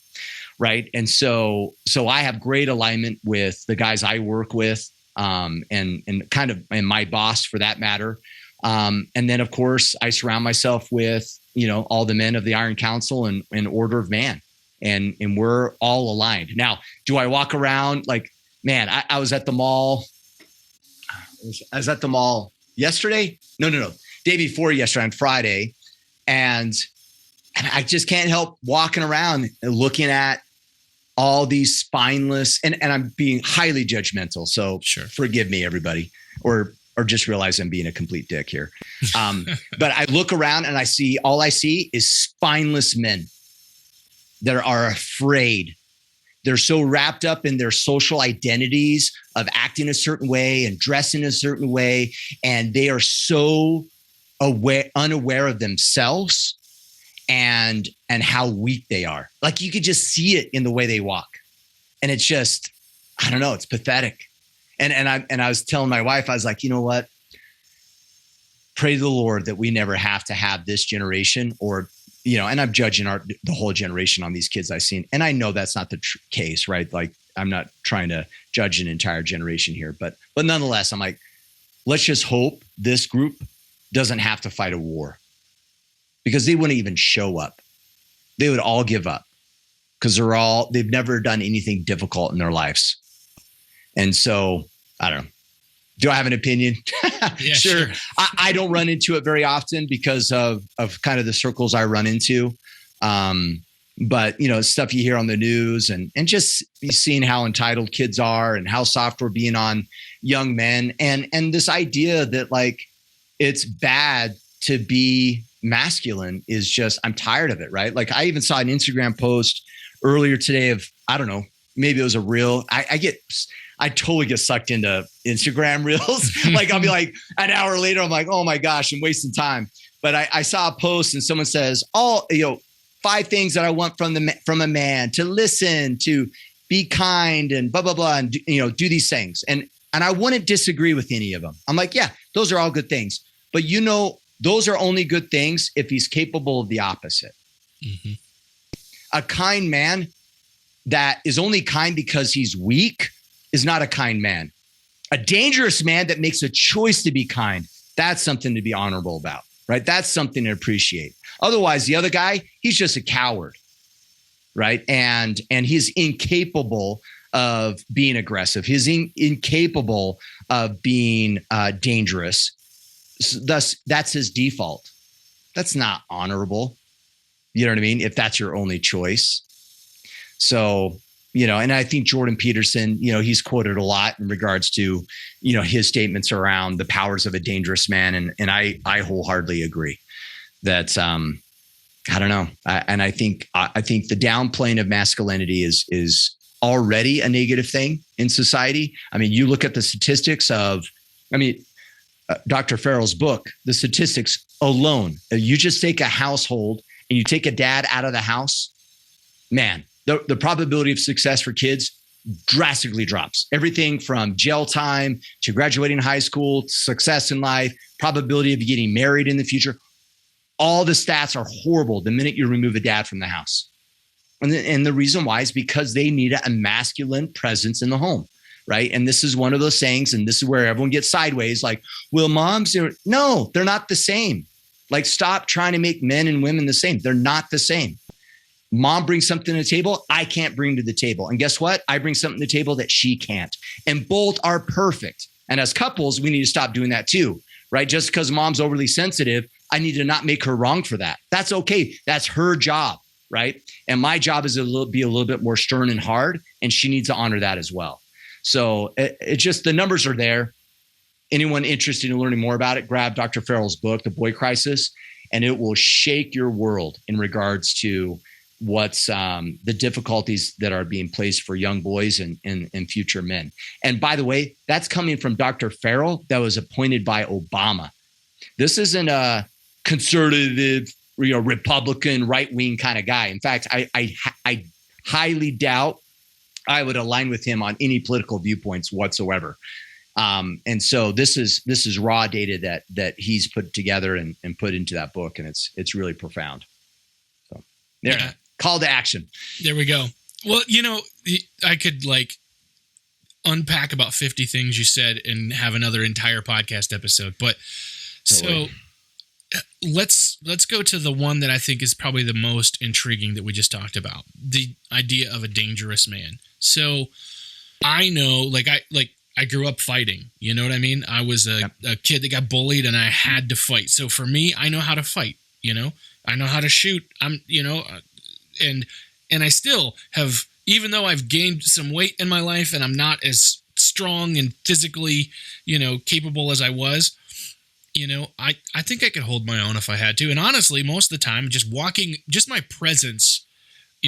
right? And so I have great alignment with the guys I work with, and my boss for that matter. And then of course I surround myself with all the men of the Iron Council and Order of Man, and we're all aligned. Now, do I walk around like? Man, I was at the mall. I was at the mall yesterday. No. Day before yesterday on Friday. And I just can't help walking around and looking at all these spineless, and I'm being highly judgmental. So Forgive me, everybody, or just realize I'm being a complete dick here. But I look around and all I see is spineless men that are afraid. They're so wrapped up in their social identities of acting a certain way and dressing a certain way. And they are so unaware of themselves and how weak they are. Like you could just see it in the way they walk. And it's just, I don't know, it's pathetic. And I was telling my wife, I was like, you know what? Pray to the Lord that we never have to have this generation and I'm judging the whole generation on these kids I've seen. And I know that's not the case, right? Like I'm not trying to judge an entire generation here, but nonetheless, I'm like, let's just hope this group doesn't have to fight a war, because they wouldn't even show up. They would all give up because they've never done anything difficult in their lives. And so I don't know. Do I have an opinion? Yeah, sure. I don't run into it very often because of kind of the circles I run into. But stuff you hear on the news and just seeing how entitled kids are and how soft we're being on young men. And this idea that like, it's bad to be masculine is just, I'm tired of it. Right. Like I even saw an Instagram post earlier today of, I don't know, maybe it was a reel. I totally get sucked into Instagram reels. Like I'll be like an hour later, I'm like, oh my gosh, I'm wasting time. But I saw a post and someone says, 5 things that I want from a man: to listen, to be kind, and blah, blah, blah. And, do these things. And I wouldn't disagree with any of them. I'm like, yeah, those are all good things. But those are only good things if he's capable of the opposite. Mm-hmm. A kind man that is only kind because he's weak is not a kind man. A dangerous man that makes a choice to be kind, that's something to be honorable about, right? That's something to appreciate. Otherwise, the other guy, he's just a coward, right? And he's incapable of being aggressive. He's incapable of being dangerous. Thus, that's his default. That's not honorable. You know what I mean? If that's your only choice. So, and I think Jordan Peterson, he's quoted a lot in regards to, his statements around the powers of a dangerous man. And I wholeheartedly agree that, I don't know. I think the downplaying of masculinity is already a negative thing in society. I mean, you look at the statistics Dr. Farrell's book, the statistics alone, you just take a household and you take a dad out of the house, man, the probability of success for kids drastically drops. Everything from jail time to graduating high school, success in life, probability of getting married in the future. All the stats are horrible the minute you remove a dad from the house. And the reason why is because they need a masculine presence in the home, right? And this is one of those sayings, and this is where everyone gets sideways, like, well, moms, no, they're not the same. Like, stop trying to make men and women the same. They're not the same. Mom brings something to the table I can't bring to the table. And guess what? I bring something to the table that she can't. And both are perfect. And as couples, we need to stop doing that too, right? Just because mom's overly sensitive, I need to not make her wrong for that. That's okay. That's her job, right? And my job is to be a little bit more stern and hard, and she needs to honor that as well. So it just, the numbers are there. Anyone interested in learning more about it, grab Dr. Farrell's book, The Boy Crisis, and it will shake your world in regards to what's the difficulties that are being placed for young boys and future men. And by the way, that's coming from Dr. Farrell that was appointed by Obama. This isn't a conservative, Republican, right-wing kind of guy. In fact, I highly doubt I would align with him on any political viewpoints whatsoever. And so this is raw data that he's put together and put into that book, and it's really profound. So there. Yeah. Call to action. There we go. Well, I could unpack about 50 things you said and have another entire podcast episode. But totally. So let's go to the one that I think is probably the most intriguing that we just talked about, the idea of a dangerous man. So I know, I grew up fighting. You know what I mean? I was a kid that got bullied and I had to fight. So for me, I know how to fight, I know how to shoot. And I still have, even though I've gained some weight in my life and I'm not as strong and physically, capable as I was, I think I could hold my own if I had to. And honestly, most of the time, just my presence,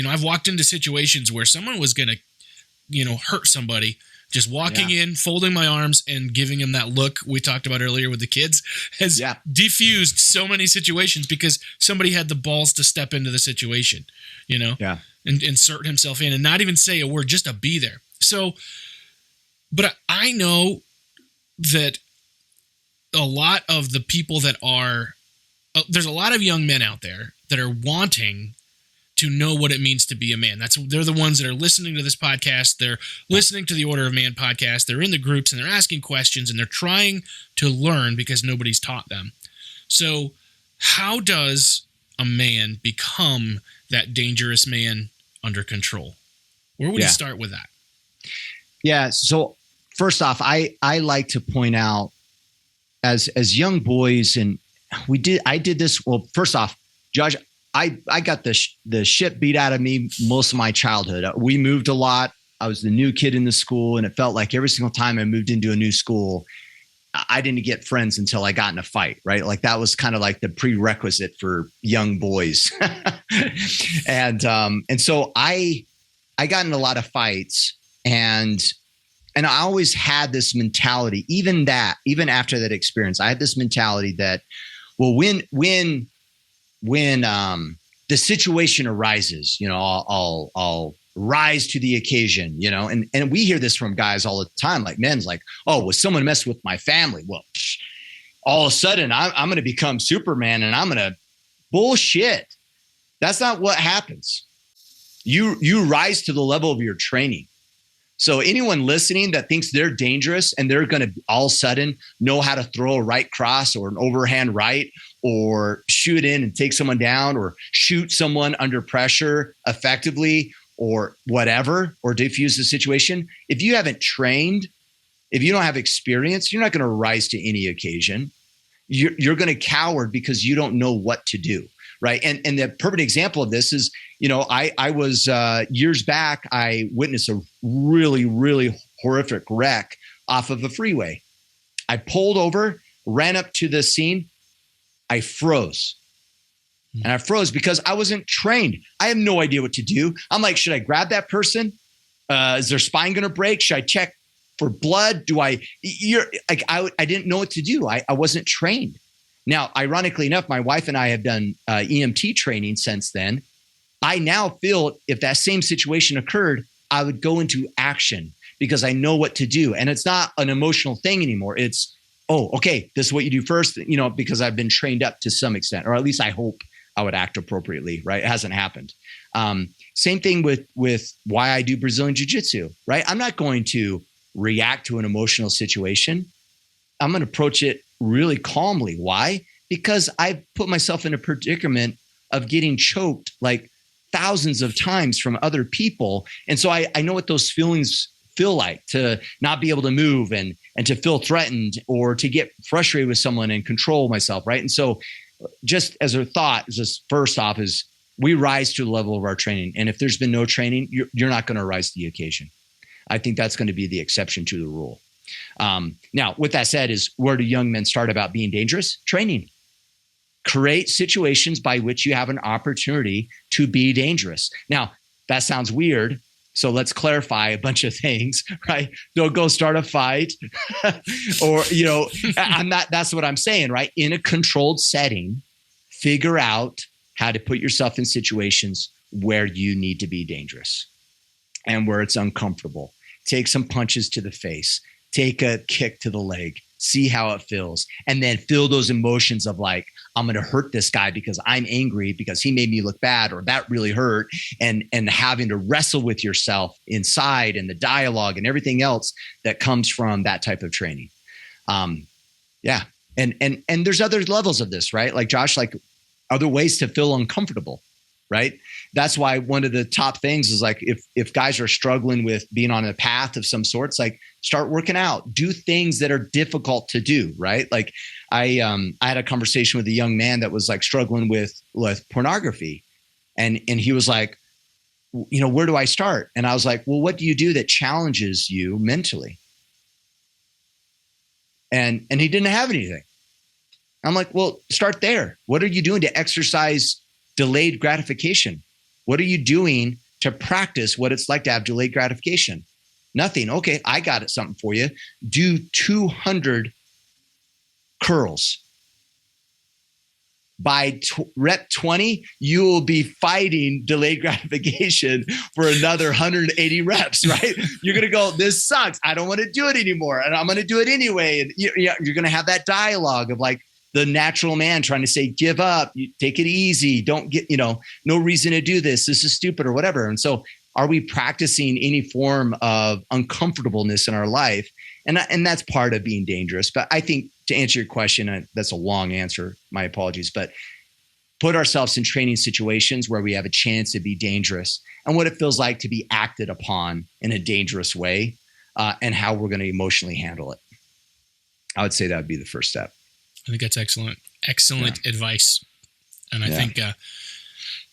I've walked into situations where someone was going to, hurt somebody. Just walking in, folding my arms, and giving him that look we talked about earlier with the kids has diffused so many situations because somebody had the balls to step into the situation, and insert himself in and not even say a word, just to be there. So, but I know that a lot of the people that are, there's a lot of young men out there that are wanting to know what it means to be a man. They're the ones that are listening to this podcast. They're listening to the Order of Man podcast. They're in the groups and they're asking questions and they're trying to learn because nobody's taught them. So how does a man become that dangerous man under control? Where would you start with that? Yeah. So first off, I like to point out as young boys, and I did this. Well, first off, Josh, I got the shit beat out of me most of my childhood. We moved a lot. I was the new kid in the school, and it felt like every single time I moved into a new school, I didn't get friends until I got in a fight, right? Like that was kind of like the prerequisite for young boys. And so I got in a lot of fights, and I always had this mentality, even after that experience, I had this mentality that, well, when the situation arises, I'll rise to the occasion, and we hear this from guys all the time, like men's like, oh, was someone mess with my family? Well, all of a sudden I'm going to become Superman and I'm going to bullshit. That's not what happens. You rise to the level of your training. So anyone listening that thinks they're dangerous and they're going to all of a sudden know how to throw a right cross or an overhand right or shoot in and take someone down or shoot someone under pressure effectively or whatever, or diffuse the situation. If you haven't trained, if you don't have experience, you're not going to rise to any occasion. You're going to cower because you don't know what to do. Right. And the perfect example of this is, I was years back, I witnessed a really, really horrific wreck off of a freeway. I pulled over, ran up to the scene. I froze. And I froze because I wasn't trained. I have no idea what to do. I'm like, should I grab that person? Is their spine going to break? Should I check for blood? I didn't know what to do. I wasn't trained. Now, ironically enough, my wife and I have done EMT training since then. I now feel if that same situation occurred, I would go into action because I know what to do. And it's not an emotional thing anymore. It's, oh, okay, this is what you do first, because I've been trained up to some extent, or at least I hope I would act appropriately, right? It hasn't happened. Same thing with why I do Brazilian Jiu-Jitsu, right? I'm not going to react to an emotional situation. I'm going to approach it really calmly. Why? Because I've put myself in a predicament of getting choked like thousands of times from other people. And so I know what those feelings feel like, to not be able to move and to feel threatened or to get frustrated with someone and control myself, right? And so just as a thought, just first off is we rise to the level of our training. And if there's been no training, you're not going to rise to the occasion. I think that's going to be the exception to the rule. Now, with that said, is where do young men start about being dangerous? Training. Create situations by which you have an opportunity to be dangerous. Now, that sounds weird. So let's clarify a bunch of things, right? Don't go start a fight or, that's what I'm saying, right? In a controlled setting, figure out how to put yourself in situations where you need to be dangerous and where it's uncomfortable. Take some punches to the face, take a kick to the leg, see how it feels, and then feel those emotions of like, I'm going to hurt this guy because I'm angry because he made me look bad, or that really hurt, and having to wrestle with yourself inside and the dialogue and everything else that comes from that type of training. Yeah. And there's other levels of this, right? Like Josh, like other ways to feel uncomfortable, right? That's why one of the top things is like, if guys are struggling with being on a path of some sorts, like start working out, do things that are difficult to do, right? Like I had a conversation with a young man that was like struggling with pornography. And he was like, where do I start? And I was like, well, what do you do that challenges you mentally? And he didn't have anything. I'm like, well, start there. What are you doing to exercise delayed gratification? What are you doing to practice what it's like to have delayed gratification? Nothing. Okay, I got it. Something for you. Do 200 curls. By rep 20, you will be fighting delayed gratification for another 180 reps, right? You're going to go, this sucks. I don't want to do it anymore. And I'm going to do it anyway. And you're going to have that dialogue of like the natural man trying to say, give up, you take it easy. Don't get, no reason to do this. This is stupid or whatever. And so are we practicing any form of uncomfortableness in our life? And that's part of being dangerous. But I think to answer your question, that's a long answer, my apologies, but put ourselves in training situations where we have a chance to be dangerous and what it feels like to be acted upon in a dangerous way, and how we're going to emotionally handle it. I would say that would be the first step. I think that's excellent advice. And I think,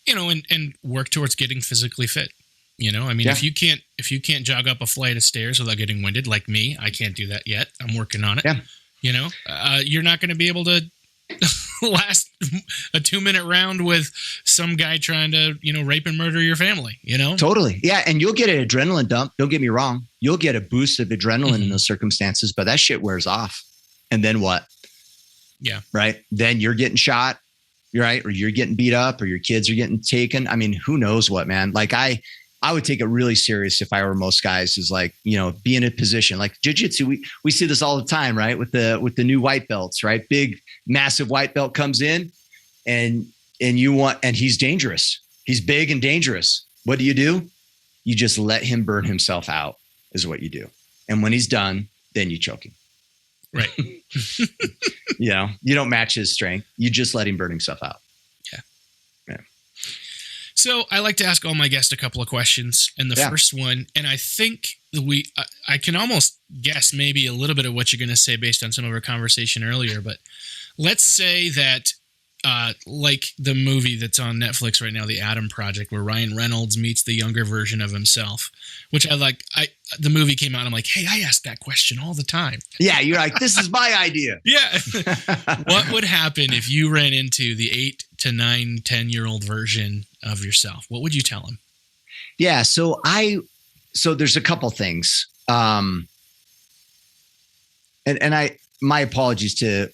and work towards getting physically fit. If you can't jog up a flight of stairs without getting winded, like me, I can't do that yet. I'm working on it. Yeah. You're not going to be able to last a 2-minute round with some guy trying to, rape and murder your family, Totally. Yeah. And you'll get an adrenaline dump. Don't get me wrong. You'll get a boost of adrenaline in those circumstances, but that shit wears off. And then what? Yeah. Right. Then you're getting shot, right? Or you're getting beat up, or your kids are getting taken. I mean, who knows what, man? Like I would take it really serious if I were most guys, is like, be in a position like jiu-jitsu. We see this all the time, right? With the new white belts, right? Big, massive white belt comes in and he's dangerous. He's big and dangerous. What do? You just let him burn himself out is what you do. And when he's done, then you choke him. Right. You don't match his strength. You just let him burn himself out. Yeah. So I like to ask all my guests a couple of questions. And the first one, and I think I can almost guess maybe a little bit of what you're going to say based on some of our conversation earlier, but let's say that like the movie that's on Netflix right now, The Adam Project, where Ryan Reynolds meets the younger version of himself, which the movie came out. I'm like, hey, I ask that question all the time. Yeah. You're like, this is my idea. Yeah. What would happen if you ran into the 8 to 9, 10-year-old version of yourself? What would you tell him? Yeah. So there's a couple things. my apologies to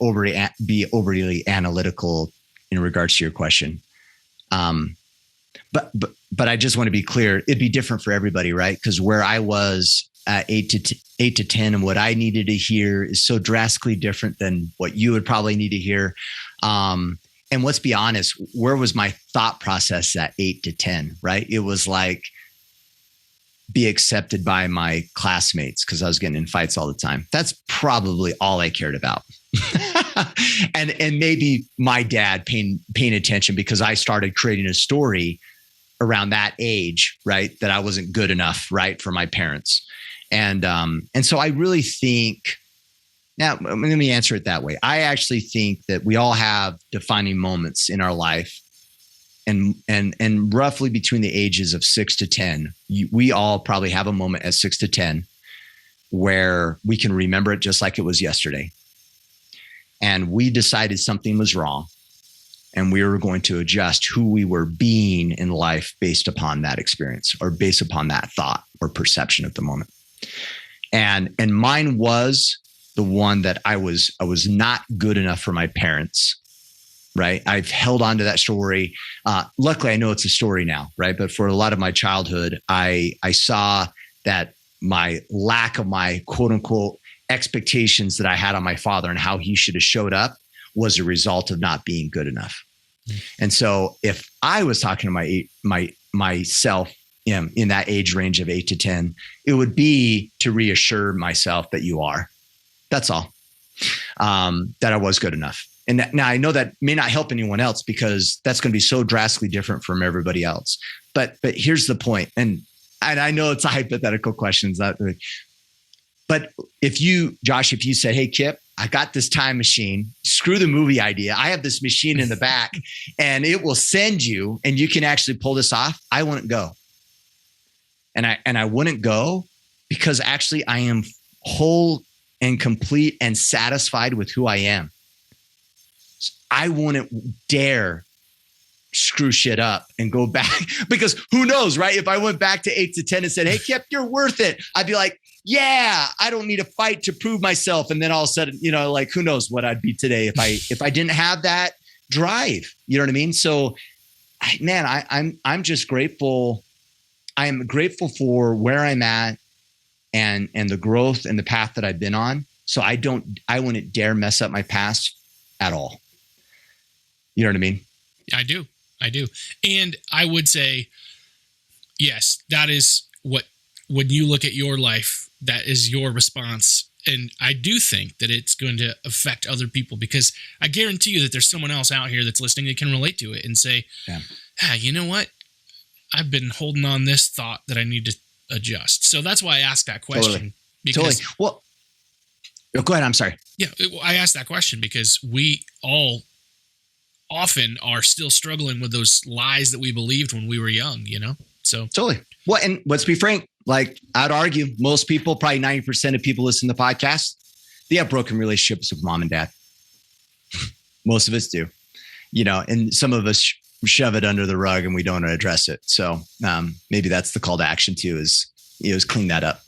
be overly analytical in regards to your question. But I just want to be clear. It'd be different for everybody, right? Because where I was at 8 to 10 and what I needed to hear is so drastically different than what you would probably need to hear. And let's be honest, where was my thought process at 8 to 10, right? It was like, be accepted by my classmates because I was getting in fights all the time. That's probably all I cared about. and maybe my dad paying attention because I started creating a story around that age, right? That I wasn't good enough, right? For my parents. And so I really think, now let me answer it that way. I actually think that we all have defining moments in our life. And roughly between the ages of 6 to 10, we all probably have a moment at 6 to 10 where we can remember it just like it was yesterday. And we decided something was wrong and we were going to adjust who we were being in life based upon that experience or based upon that thought or perception at the moment. And mine was the one that I was not good enough for my parents. Right. I've held on to that story. Luckily, I know it's a story now. Right. But for a lot of my childhood, I saw that my lack of my quote unquote expectations that I had on my father and how he should have showed up was a result of not being good enough. Mm-hmm. And so if I was talking to myself in that age range of 8 to 10, it would be to reassure myself that you are. That's all. That I was good enough. And now I know that may not help anyone else because that's going to be so drastically different from everybody else. But here's the point. And I know it's a hypothetical question. But if you, Josh, if you said, hey, Kipp, I got this time machine, screw the movie idea. I have this machine in the back and it will send you and you can actually pull this off. I wouldn't go. And I wouldn't go because actually I am whole and complete and satisfied with who I am. I wouldn't dare screw shit up and go back because who knows, right? If I went back to 8 to 10 and said, hey, Kipp, you're worth it. I'd be like, yeah, I don't need a fight to prove myself. And then all of a sudden, like who knows what I'd be today if I didn't have that drive, you know what I mean? So I'm just grateful. I am grateful for where I'm at and the growth and the path that I've been on. So I wouldn't dare mess up my past at all. You know what I mean? I do. And I would say, yes, that is what, when you look at your life, that is your response. And I do think that it's going to affect other people because I guarantee you that there's someone else out here that's listening that can relate to it and say, you know what? I've been holding on this thought that I need to adjust. So that's why I asked that question. Totally. Well, go ahead. I'm sorry. Yeah. I asked that question because we all often are still struggling with those lies that we believed when we were young, So totally. Well, and let's be frank, like I'd argue most people, probably 90% of people listening to the podcast, they have broken relationships with mom and dad. Most of us do, and some of us shove it under the rug and we don't address it. So maybe that's the call to action too is clean that up.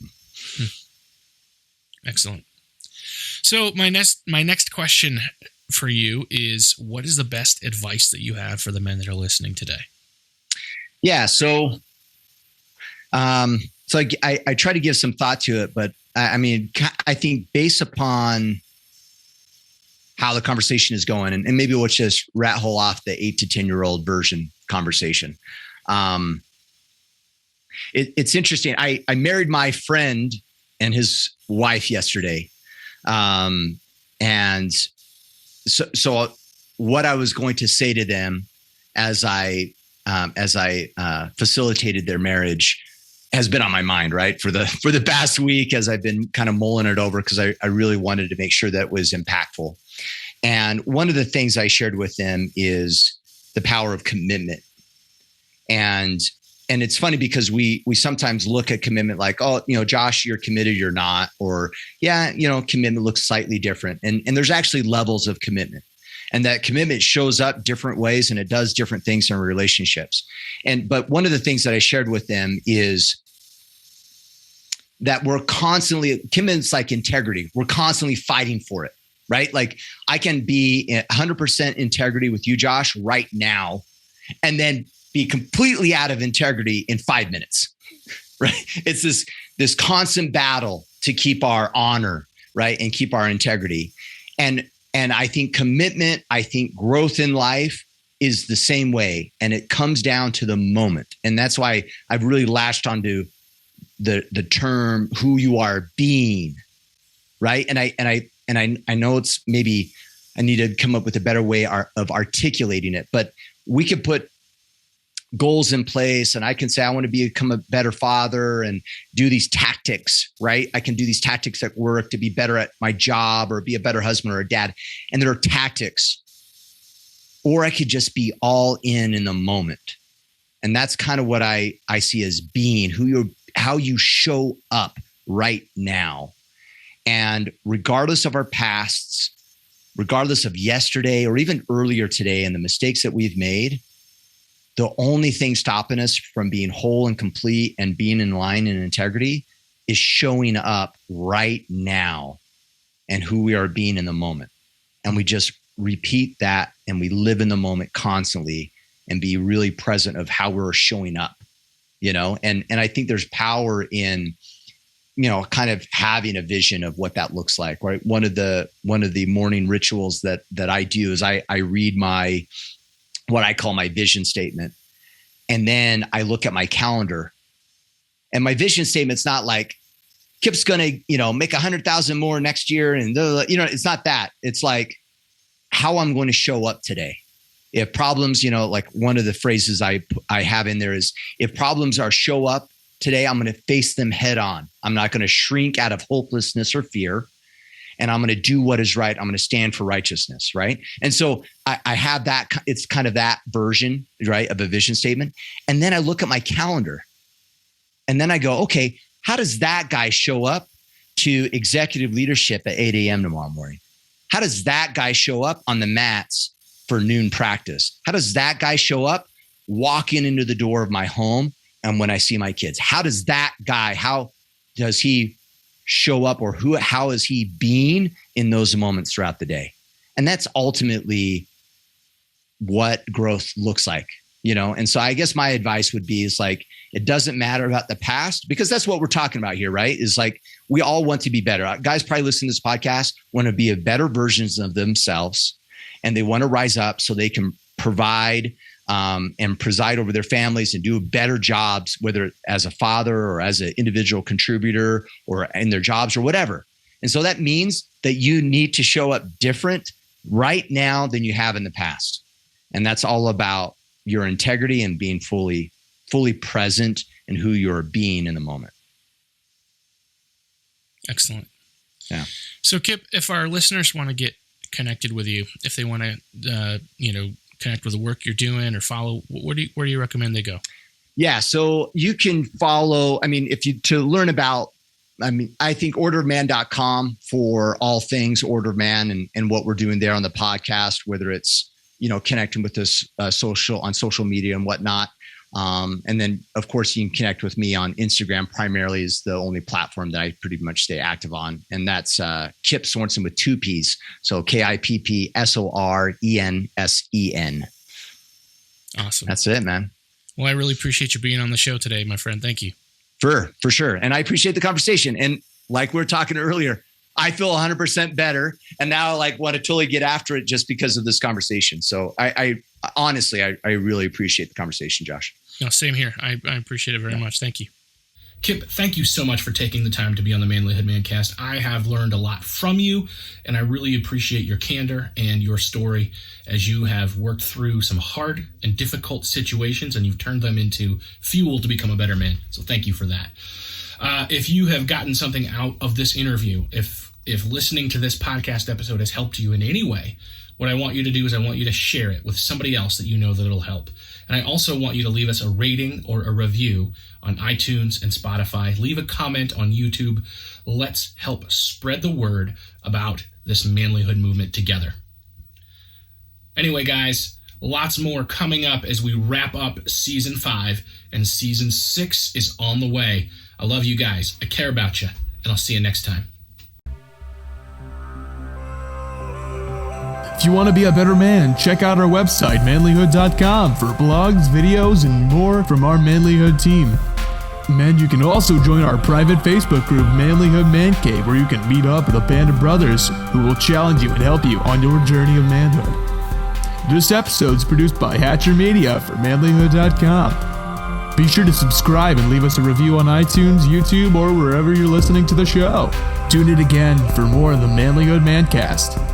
Excellent. So my next question for you is, what is the best advice that you have for the men that are listening today? Yeah. So I try to give some thought to it, but I think based upon how the conversation is going, and maybe we'll just rat hole off the 8 to 10-year-old version conversation. It's interesting. I married my friend and his wife yesterday. And so what I was going to say to them as I facilitated their marriage has been on my mind, right? For the past week, as I've been kind of mulling it over, because I really wanted to make sure that it was impactful. And one of the things I shared with them is the power of commitment. And it's funny because we sometimes look at commitment like, oh, Josh, you're committed, you're not, or commitment looks slightly different. And there's actually levels of commitment. And that commitment shows up different ways and it does different things in relationships. But one of the things that I shared with them is that we're constantly, Kim's like integrity. We're constantly fighting for it, right? Like I can be 100% integrity with you, Josh, right now, and then be completely out of integrity in 5 minutes, right? It's this constant battle to keep our honor, right? And keep our integrity. And I think commitment, I think growth in life is the same way. And it comes down to the moment. And that's why I've really latched onto the term who you are being, right? And I know it's maybe I need to come up with a better way of articulating it, but we could put goals in place and I can say, I want to become a better father and do these tactics, right? I can do these tactics at work to be better at my job or be a better husband or a dad. And there are tactics. Or I could just be all in the moment. And that's kind of what I see as being how you show up right now. And regardless of our pasts, regardless of yesterday or even earlier today and the mistakes that we've made, the only thing stopping us from being whole and complete and being in line and integrity is showing up right now and who we are being in the moment. And we just repeat that and we live in the moment constantly and be really present of how we're showing up, and I think there's power in, kind of having a vision of what that looks like, right? One of the morning rituals that I do is I read what I call my vision statement. And then I look at my calendar, and my vision statement's not like Kipp's going to, make 100,000 more next year. And it's not that. It's like how I'm going to show up today. If problems, like one of the phrases I have in there is, if problems are show up today, I'm going to face them head on. I'm not going to shrink out of hopelessness or fear. And I'm going to do what is right. I'm going to stand for righteousness, right? And so I have that. It's kind of that version, right, of a vision statement. And then I look at my calendar and then I go, okay, how does that guy show up to executive leadership at 8 a.m. tomorrow morning? How does that guy show up on the mats for noon practice? How does that guy show up walking into the door of my home and when I see my kids? How does that guy, how does he show up, or how is he being in those moments throughout the day? And that's ultimately what growth looks like, And so I guess my advice would be is like, it doesn't matter about the past, because that's what we're talking about here, right? Is like, we all want to be better. Guys probably listening to this podcast want to be a better versions of themselves, and they want to rise up so they can provide and preside over their families and do better jobs, whether as a father or as an individual contributor or in their jobs or whatever. And so that means that you need to show up different right now than you have in the past. And that's all about your integrity and being fully present in who you're being in the moment. Excellent. Yeah. So Kipp, if our listeners want to get connected with you, if they want to, connect with the work you're doing or follow, where do you recommend they go? Yeah. So you can follow, to learn about, I think orderofman.com for all things Order of Man and what we're doing there on the podcast, whether it's, connecting with us on social media and whatnot. And then of course you can connect with me on Instagram, primarily is the only platform that I pretty much stay active on. And that's Kipp Sorensen with 2 P's. So KippSorensen. Awesome. That's it, man. Well, I really appreciate you being on the show today, my friend. Thank you. For sure. And I appreciate the conversation. And like we were talking earlier, I feel 100% better. And now I want to totally get after it just because of this conversation. So I honestly really appreciate the conversation, Josh. No, same here. I appreciate it very much. Thank you. Kipp, thank you so much for taking the time to be on the Manlihood Mancast. I have learned a lot from you, and I really appreciate your candor and your story as you have worked through some hard and difficult situations, and you've turned them into fuel to become a better man. So thank you for that. If you have gotten something out of this interview, if listening to this podcast episode has helped you in any way, what I want you to do is I want you to share it with somebody else that you know that it'll help. And I also want you to leave us a rating or a review on iTunes and Spotify. Leave a comment on YouTube. Let's help spread the word about this manlyhood movement together. Anyway, guys, Lots more coming up as we wrap up season 5, and season 6 is on the way. I love you guys. I care about you, and I'll see you next time. If you want to be a better man, check out our website, manlihood.com, for blogs, videos, and more from our Manlihood team. And you can also join our private Facebook group, Manlihood Man Cave, where you can meet up with a band of brothers who will challenge you and help you on your journey of manhood. This episode is produced by Hatcher Media for manlihood.com. Be sure to subscribe and leave us a review on iTunes, YouTube, or wherever you're listening to the show. Tune in again for more of the Manlihood Mancast.